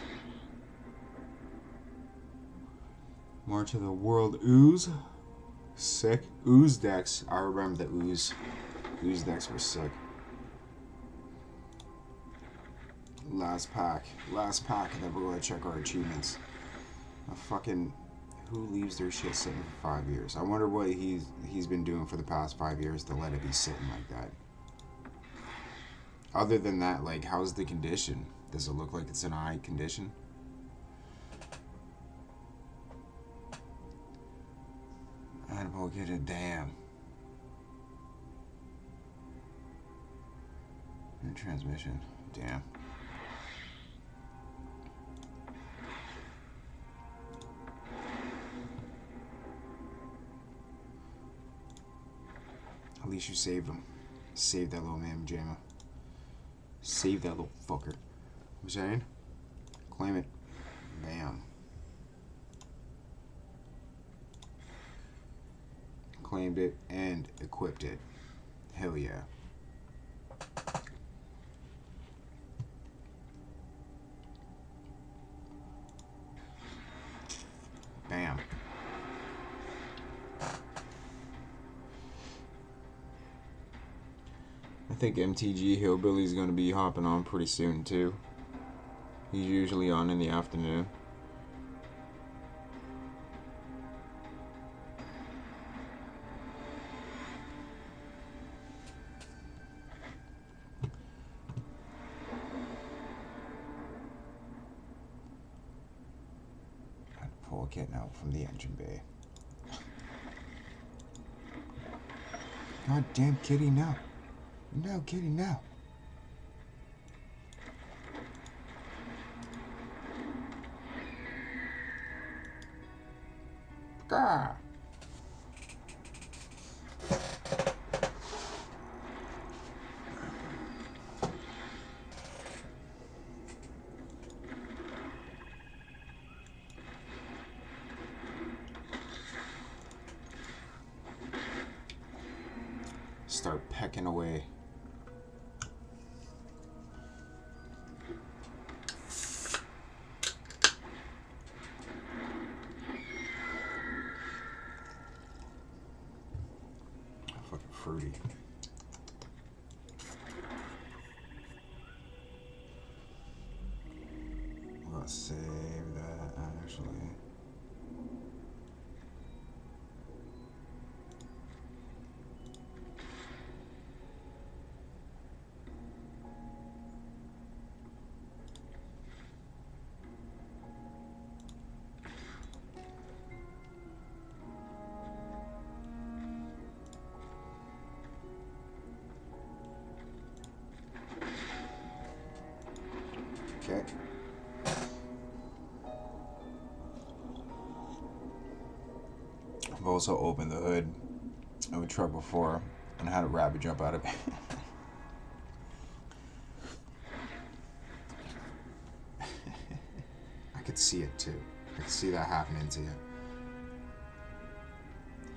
More to the World Ooze. Sick. Ooze decks. I remember the Ooze. Ooze decks were sick. Last pack. Last pack, and then we're going to check our achievements. A fucking... Who leaves their shit sitting for 5 years? I wonder what he's been doing for the past 5 years to let it be sitting like that. Other than that, like, how's the condition? Does it look like it's in high condition? And we'll get it. Damn. New transmission. Damn. At least you saved him. Save that little man, Jamma. Save that little fucker. I'm saying? Claim it. Bam. Claimed it and equipped it. Hell yeah. Bam. I think MTG Hillbilly is going to be hopping on pretty soon too. He's usually on in the afternoon. I'd pull a kitten out from the engine bay. God damn kitty, no. No, kitty, no. Gah. Start pecking away. fruity. Let's save that actually. Okay. I've also opened the hood of a truck before and had a rabbit jump out of it. I could see it too. I could see that happening to you.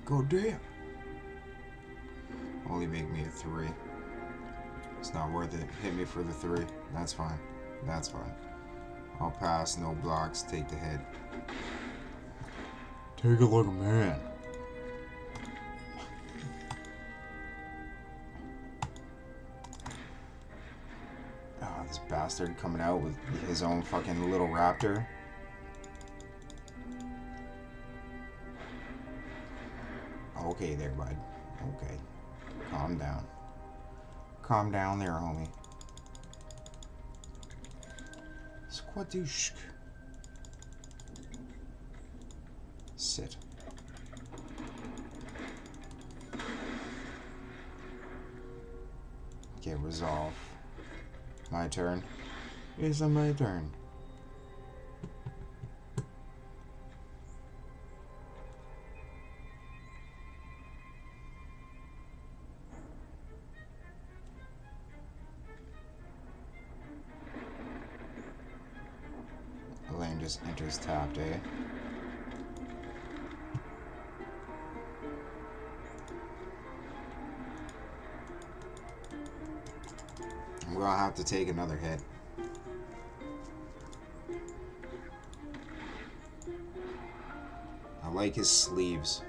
Go damn. Only make me a 3. It's not worth it. Hit me for the 3. That's fine. That's fine. I'll pass, no blocks, take the hit. Take a look, man. Oh, this bastard coming out with his own fucking little raptor. Okay there, bud. Okay. Calm down. Calm down there, homie. Squadooshk. Sit. Okay, resolve. My turn. It's my turn. Elaine just enters tapped, eh? I'm gonna have to take another hit. I like his sleeves.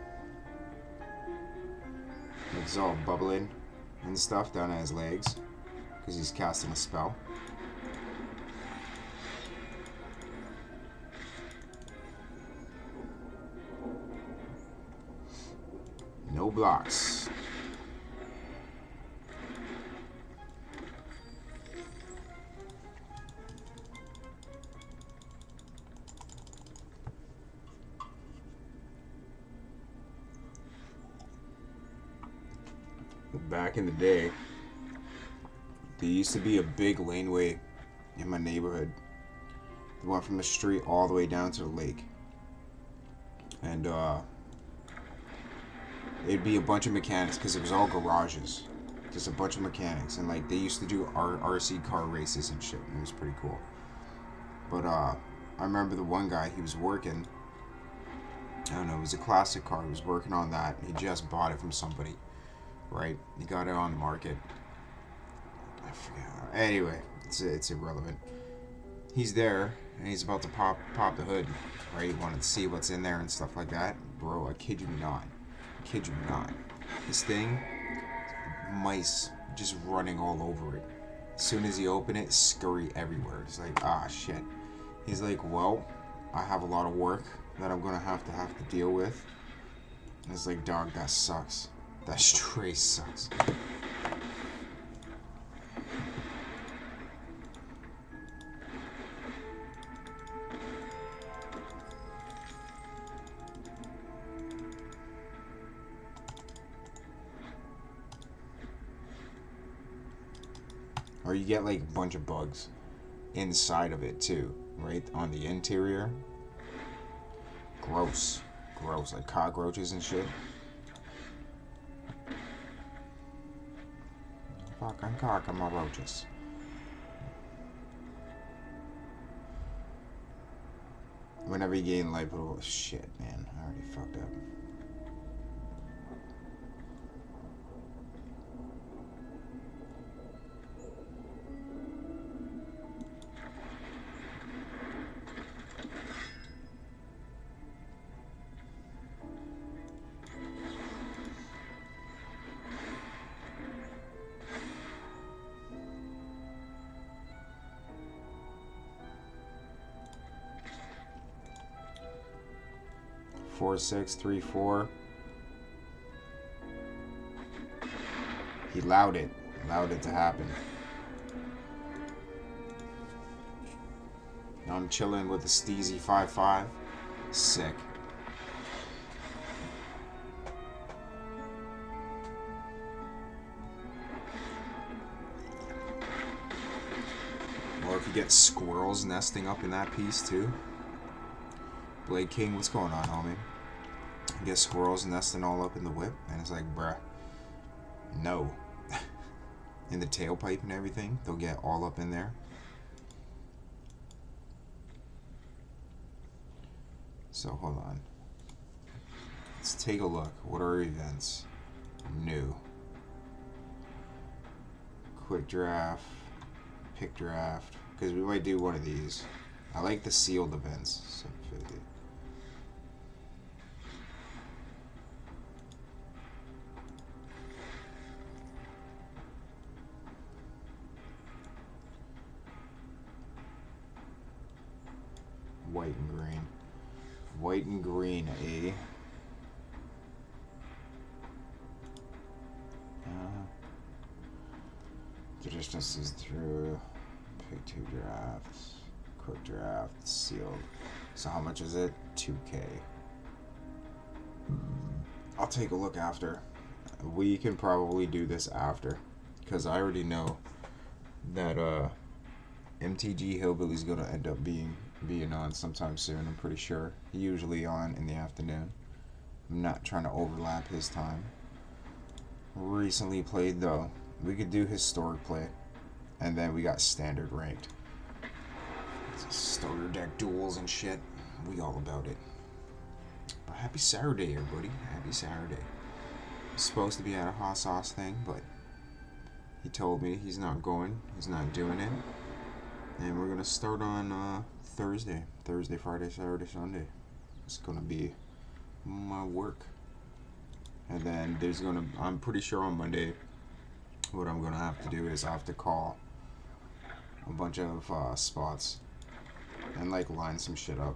It's all bubbling and stuff down at his legs because he's casting a spell. No blocks. Back in the day, there used to be a big laneway in my neighborhood. It went from the street all the way down to the lake. And it'd be a bunch of mechanics because it was all garages. Just a bunch of mechanics. And like they used to do RC car races and shit. And it was pretty cool. But I remember the one guy, he was working. I don't know, it was a classic car. He was working on that. He just bought it from somebody. Right? He got it on the market. I forget. Anyway, it's irrelevant. He's there, and he's about to pop the hood. Right? He wanted to see what's in there and stuff like that. Bro, I kid you not. I kid you not. This thing, mice just running all over it. As soon as he opened it, scurry everywhere. It's like, ah, shit. He's like, well, I have a lot of work that I'm gonna have to deal with. And it's like, dog, that sucks. That straight sucks. Or you get like a bunch of bugs inside of it too, right? On the interior. Gross. Gross, like cockroaches and shit. Fucking cockroaches. Whenever you gain life, oh shit, man, I already fucked up. 4-6, 3-4. He allowed it to happen. Now I'm chilling with a steezy 5-5. Sick. Or if you get squirrels nesting up in that piece too. Blade King, what's going on, homie? You get squirrels nesting all up in the whip, and it's like, bruh, no. In the tailpipe and everything, they'll get all up in there. So hold on. Let's take a look. What are events? New. Quick draft. Pick draft. Because we might do one of these. I like the sealed events. 750. White and green. White and green, eh? The distances through. Pick 2 drafts. Quick draft. Sealed. So how much is it? 2K. I'll take a look after. We can probably do this after. Because I already know that MTG Hillbilly's gonna end up being on sometime soon. I'm pretty sure. Usually on in the afternoon. I'm not trying to overlap his time. Recently played though. We could do historic play, and then we got standard ranked. Starter deck duels and shit. We all about it. But happy Saturday, everybody. Happy Saturday. I'm supposed to be at a hot sauce thing, but he told me he's not going. He's not doing it. And we're gonna start on Thursday, Friday, Saturday, Sunday. It's gonna be my work, and then there's gonna. I'm pretty sure on Monday, what I'm gonna have to do is I have to call a bunch of spots and like line some shit up.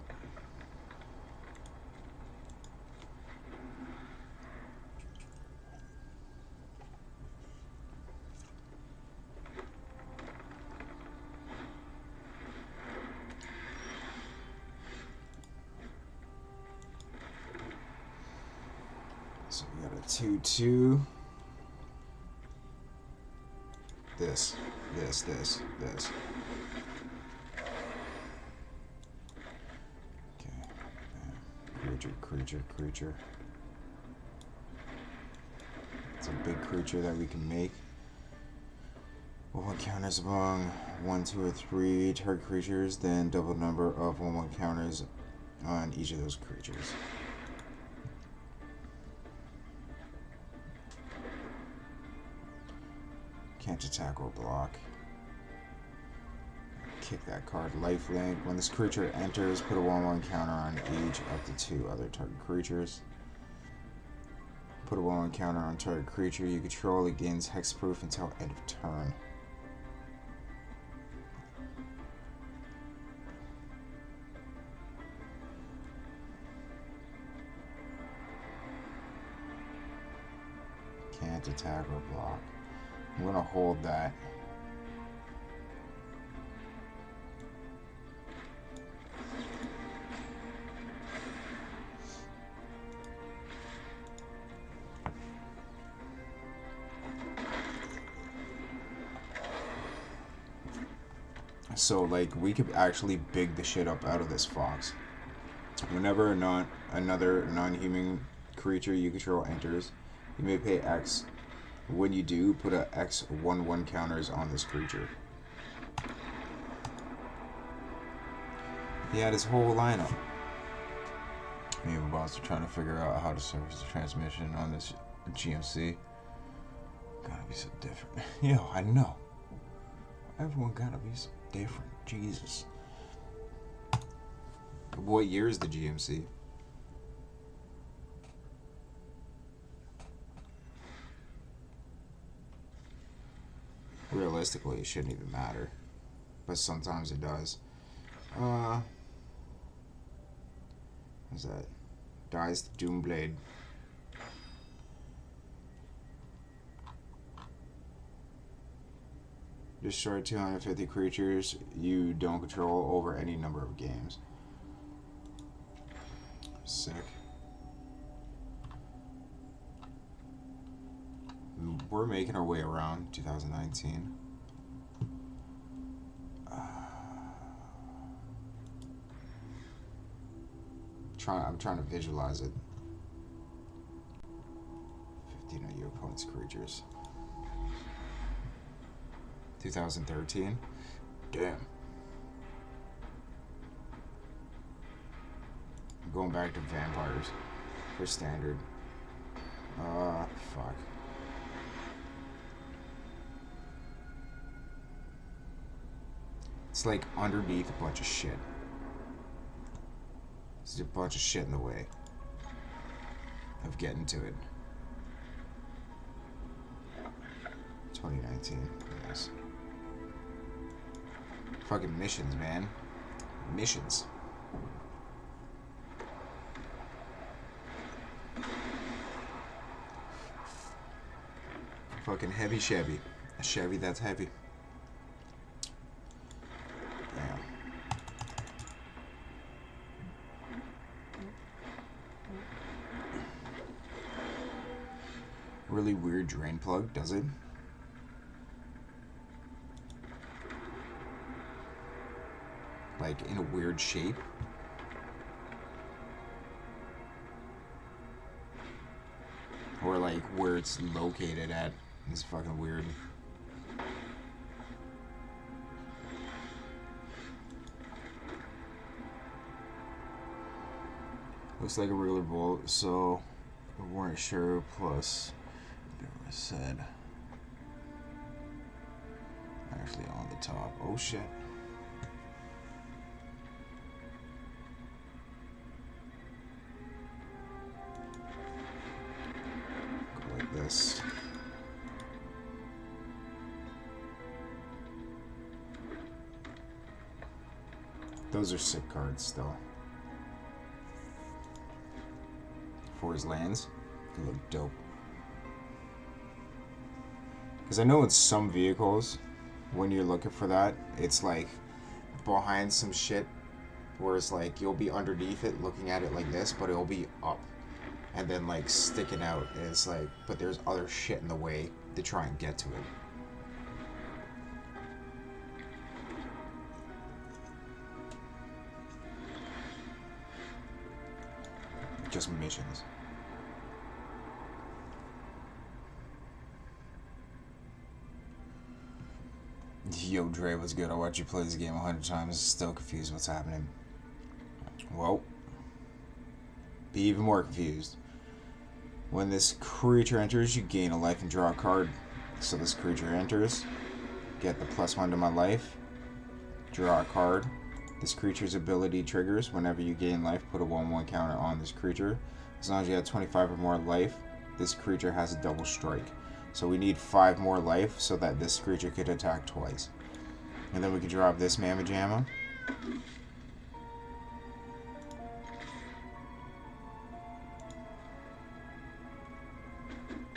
So we got a 2-2. This. Okay. Creature. It's a big creature that we can make. One counters among 1, 2, or 3 target creatures, then double number of 1/1 counters on each of those creatures. Can't attack or block. Kick that card. Lifelink. When this creature enters, put a 1/1 counter on each up to 2 other target creatures. Put a 1/1 counter on target creature you control. It gains hexproof until end of turn. Can't attack or block. I'm gonna hold that. So like we could actually big the shit up out of this fox. Whenever another non-human creature you control enters, you may pay X. When you do, put a X 1/1 counters on this creature. He had his whole lineup. Me and my boss are trying to figure out how to service the transmission on this GMC. Gotta be so different. Yo, I know. Everyone gotta be so different. Jesus. What year is the GMC? Realistically, it shouldn't even matter, but sometimes it does. What's that? Dies the Doomblade. Destroy 250 creatures you don't control over any number of games. Sick. We're making our way around 2019. I'm trying to visualize it. 15 of your opponent's creatures. 2013. Damn. I'm going back to vampires for standard. Fuck. It's like underneath a bunch of shit. There's a bunch of shit in the way of getting to it. 2019. Yes. Fucking missions, man. Missions. Fucking heavy Chevy. A Chevy that's heavy. Damn. Really weird drain plug, does it? Like in a weird shape. Or like where it's located at is fucking weird. Looks like a regular bolt, so we weren't sure. Plus, I said actually on the top. Oh shit. Go like this. Those are sick cards though. For his lands, they look dope. Because I know in some vehicles, when you're looking for that, it's like behind some shit, where it's like you'll be underneath it looking at it like this, but it'll be up and then like sticking out. And it's like, but there's other shit in the way to try and get to it. Just missions. Yo, Dre, what's good? I watched you play this game 100 times. Still confused what's happening. Well, be even more confused. When this creature enters, you gain a life and draw a card. So this creature enters, get the +1 to my life, draw a card. This creature's ability triggers whenever you gain life. Put a 1/1 counter on this creature. As long as you have 25 or more life, this creature has a double strike. So we need 5 more life so that this creature could attack twice. And then we can drop this Mamma Jamma.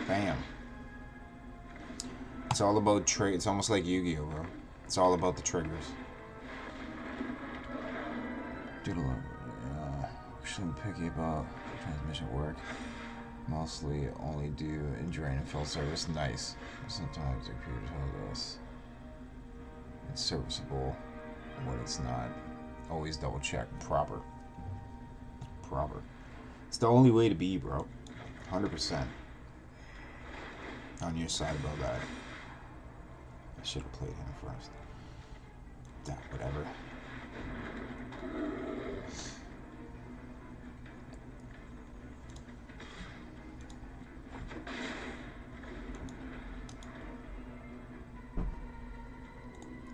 Bam. It's all about trade. It's almost like Yu-Gi-Oh, bro. It's all about the triggers. Duel. Extremely picky about transmission work. Mostly only do in drain and fill service. Nice. Sometimes the computer tells us it's serviceable when it's not. Always double check. Proper. It's the only way to be, bro. 100%. On your side about that. I should have played him first. Whatever.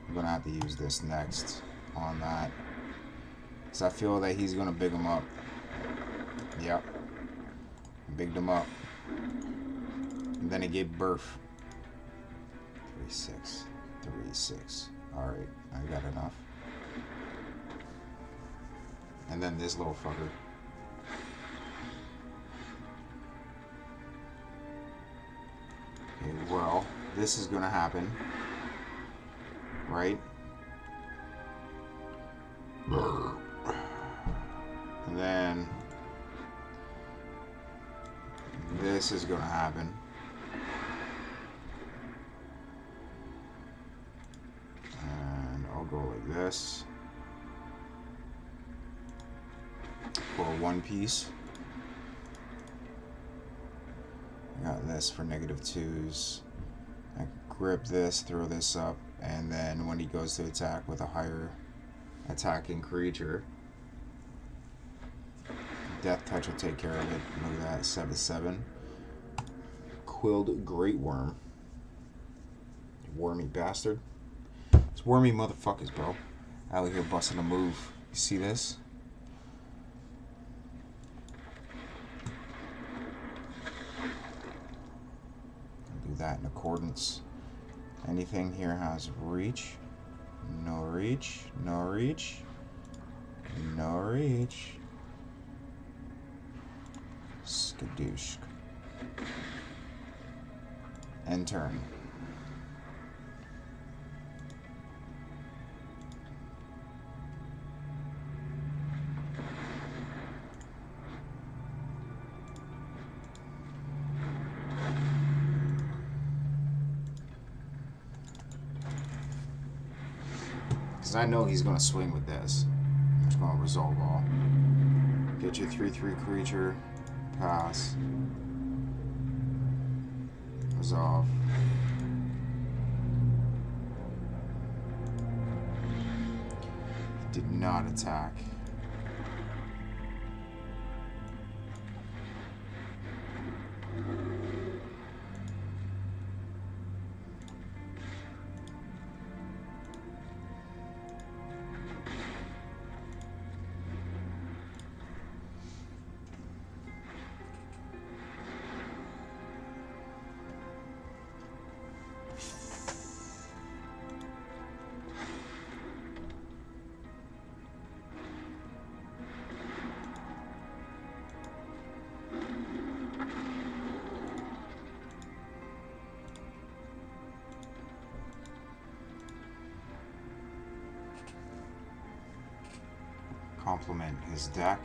I'm gonna have to use this next on that, because I feel that he's gonna big him up. Yep, bigged him up, and then he gave birth. 3/6, 3/6. All right, I got enough. And then this little fucker. Okay, well, this is going to happen, right? And then this is going to happen. And I'll go like this for one piece. I got this for -2s. I grip this, throw this up, and then when he goes to attack with a higher attacking creature, Death Touch will take care of it. Look at that, 7/7. Quilled Great Worm. You wormy bastard. It's wormy motherfuckers, bro. Out here busting a move. You see this? I'll do that in accordance. Anything here has reach. No reach. No reach. No reach. Skadoosh. End turn. Because I know he's going to swing with this. I'm just going to resolve all. Get your 3/3 creature. Pass. Resolve. Did not attack. Complement his deck.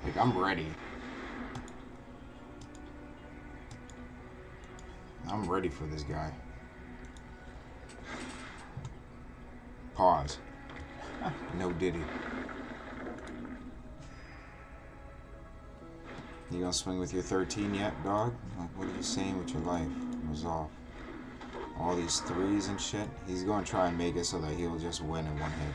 Like, I'm ready. I'm ready for this guy. Pause. No diddy. You gonna swing with your 13 yet, dog? Like, what are you saying with your life? Resolve. All these 3s and shit. He's gonna try and make it so that he'll just win in one hit.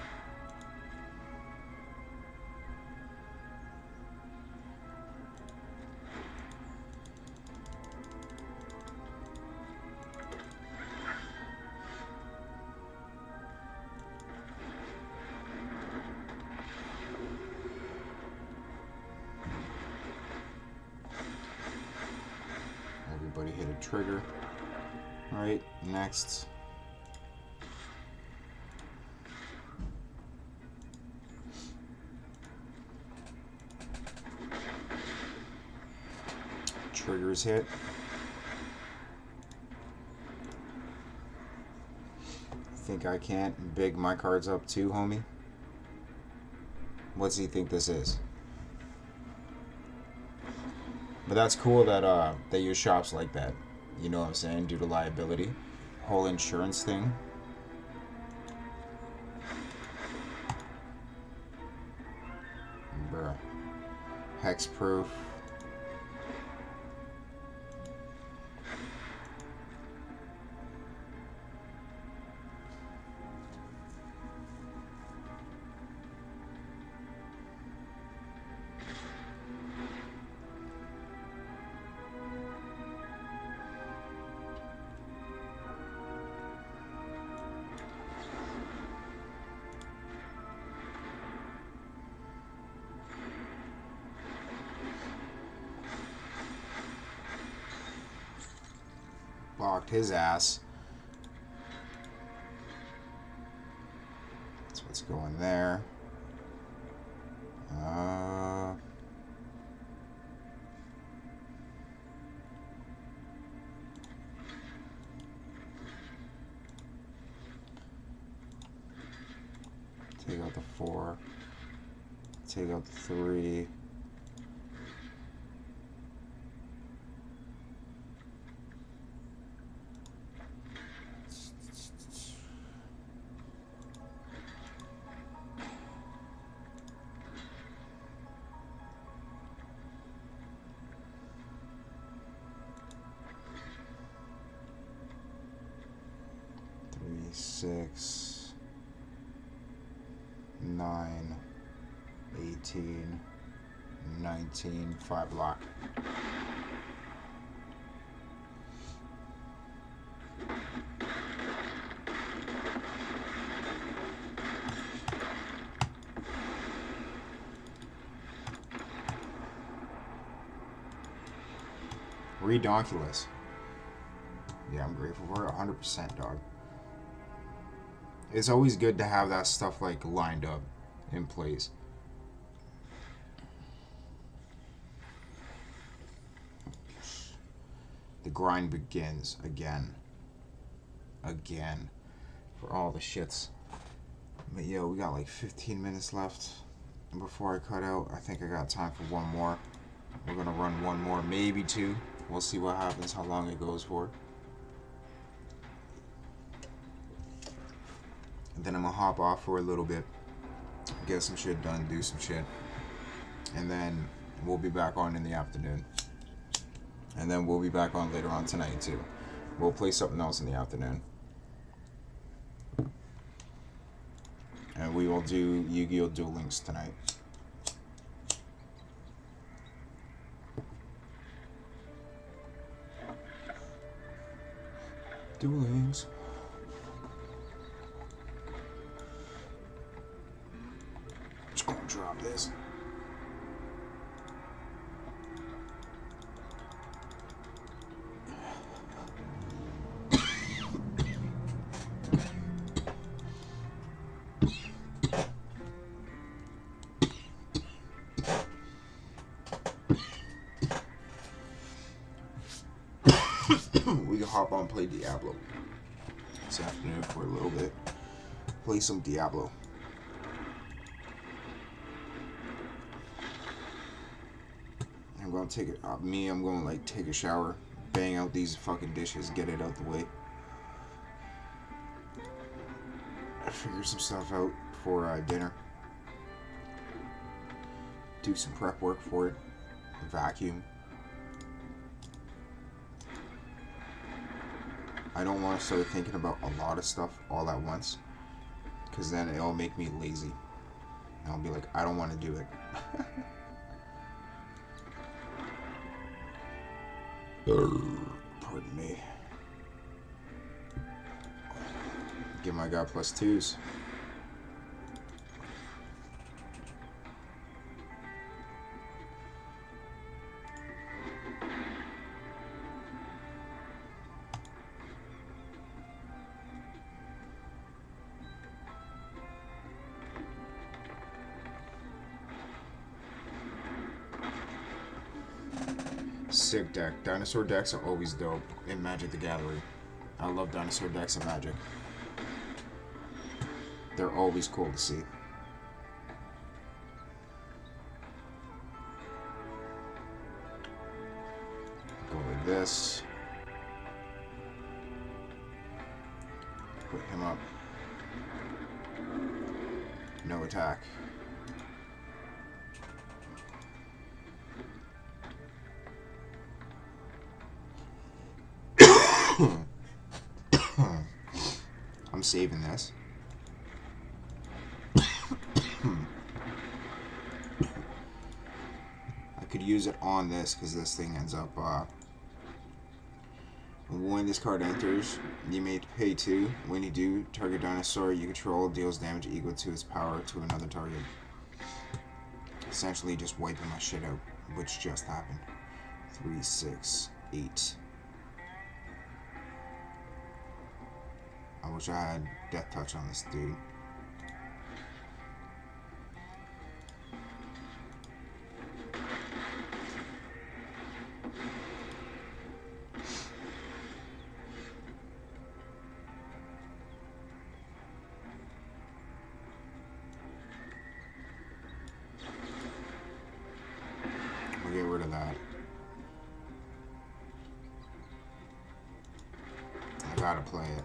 Everybody hit a trigger. Alright, next. Triggers hit. Think I can't big my cards up too, homie? What's he think this is? But that's cool that that your shop's like that. You know what I'm saying? Due to liability. Whole insurance thing. Bruh. Hexproof. fucked his ass. That's what's going there. Take out the 4. Take out the 3. Three, 6, 9, 18, 19, 5 block. Redonkulous. Yeah, I'm grateful for it 100%, dog. It's always good to have that stuff like lined up in place. The grind begins again. Again. For all the shits. But yo, we got like 15 minutes left before I cut out. I think I got time for one more. We're gonna run one more, maybe 2. We'll see what happens, how long it goes for. And then I'm gonna hop off for a little bit, get some shit done, do some shit. And then we'll be back on in the afternoon. And then we'll be back on later on tonight too. We'll play something else in the afternoon. And we will do Yu-Gi-Oh! Duel Links tonight. Duel Links. Just gonna drop this. We can hop on and play Diablo this afternoon for a little bit. Play some Diablo. I'm gonna take it. I'm gonna like take a shower, bang out these fucking dishes, get it out the way. Figure some stuff out for dinner. Do some prep work for it. Vacuum. I don't want to start thinking about a lot of stuff all at once, because then it'll make me lazy. And I'll be like, I don't want to do it. Pardon me. Give my guy +2s. Sick deck. Dinosaur decks are always dope in Magic the Gathering. I love dinosaur decks in Magic. They're always cool to see. Go like this. Put him up. No attack. I'm saving this. I could use it on this because this thing ends up when this card enters, you may pay 2. When you do, target dinosaur you control deals damage equal to its power to another target. Essentially just wiping my shit out, which just happened. 3, 6, 8. I wish I had Death Touch on this dude. We'll get rid of that. I gotta play it.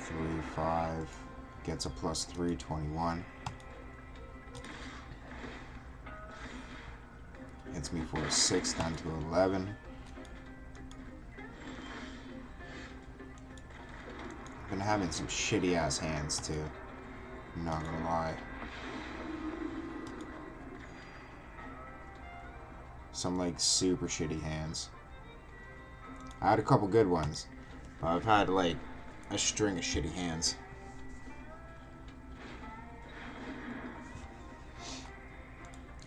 Three, 5. Gets a +3, 21. Hits me for a 6, down to 11. Been having some shitty ass hands too. I'm not gonna lie. Some like super shitty hands. I had a couple good ones. I've had like a string of shitty hands.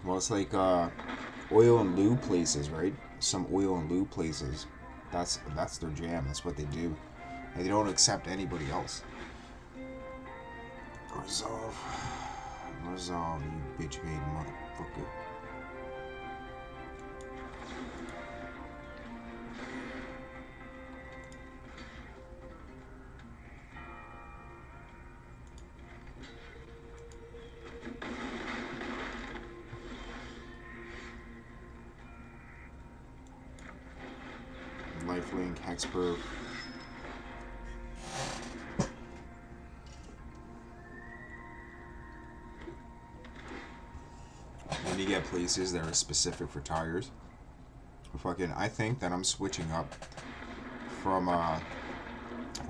Well, it's like oil and lube places, right? Some oil and lube places. That's their jam. That's what they do. And they don't accept anybody else. Resolve. Resolve, you bitch made motherfucker. Lifelink, hexproof. When you get places that are specific for tires, I think that I'm switching up from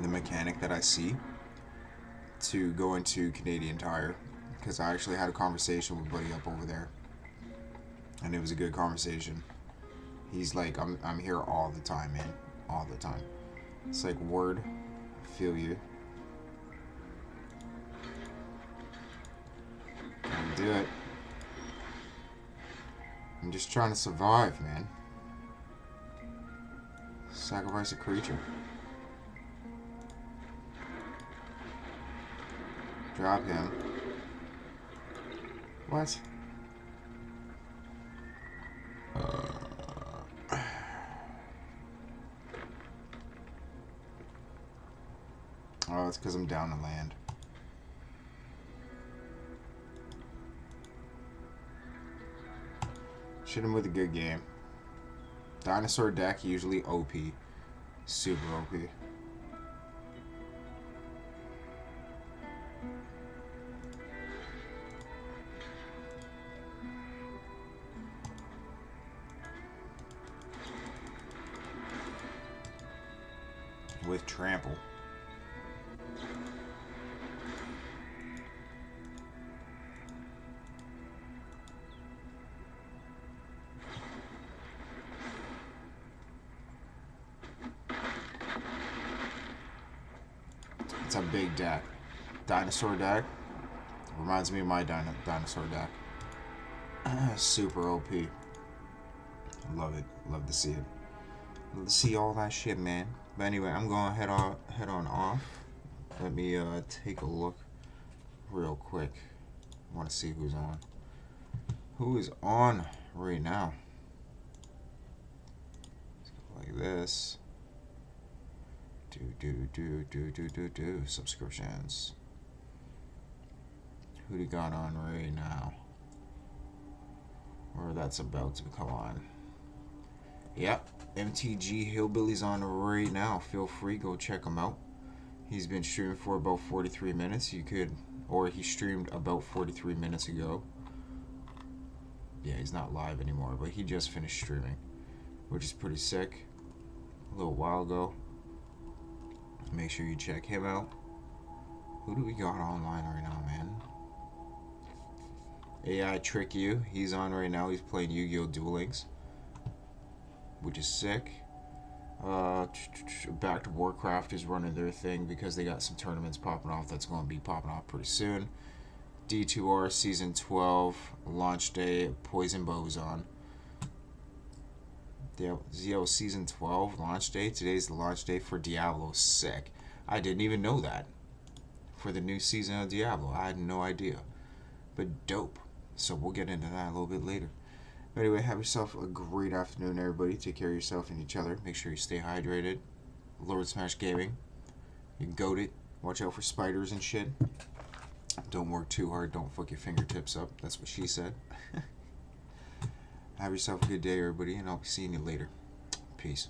the mechanic that I see to go into Canadian Tire, because I actually had a conversation with Buddy up over there, and it was a good conversation. He's like, I'm here all the time, man, all the time. It's like, word, I feel you. Gotta do it. I'm just trying to survive, man. Sacrifice a creature. Drop him. What? Oh, it's because I'm down to land. Shoot him with a good game. Dinosaur deck, usually OP. Super OP. With trample. It's a big deck. Dinosaur deck. Reminds me of my dinosaur deck. Super OP. Love it. Love to see it. Love to see all that shit, man. But anyway, I'm going to head on off. Let me take a look real quick. I want to see who's on. Who is on right now? Let's go like this. Do subscriptions. Who do you got on right now? Or that's about to come on. Yep, MTG Hillbilly's on right now. Feel free, go check him out. He's been streaming for about 43 minutes. You could, or he streamed about 43 minutes ago. Yeah, he's not live anymore, but he just finished streaming, which is pretty sick. A little while ago. Make sure you check him out. Who do we got online right now, man? AI Trick You. He's on right now. He's playing Yu-Gi-Oh! Duel Links, which is sick. Back to Warcraft is running their thing because they got some tournaments popping off. That's going to be popping off pretty soon. D2R Season 12 launch day, Poison Boson. Yo, Season 12 launch day. Today's the launch day for Diablo. Sick. I didn't even know that. For the new season of Diablo. I had no idea. But dope. So we'll get into that a little bit later. But anyway, have yourself a great afternoon, everybody. Take care of yourself and each other. Make sure you stay hydrated. Lord Smash Gaming. You goat it. Watch out for spiders and shit. Don't work too hard. Don't fuck your fingertips up. That's what she said. Have yourself a good day, everybody, and I'll be seeing you later. Peace.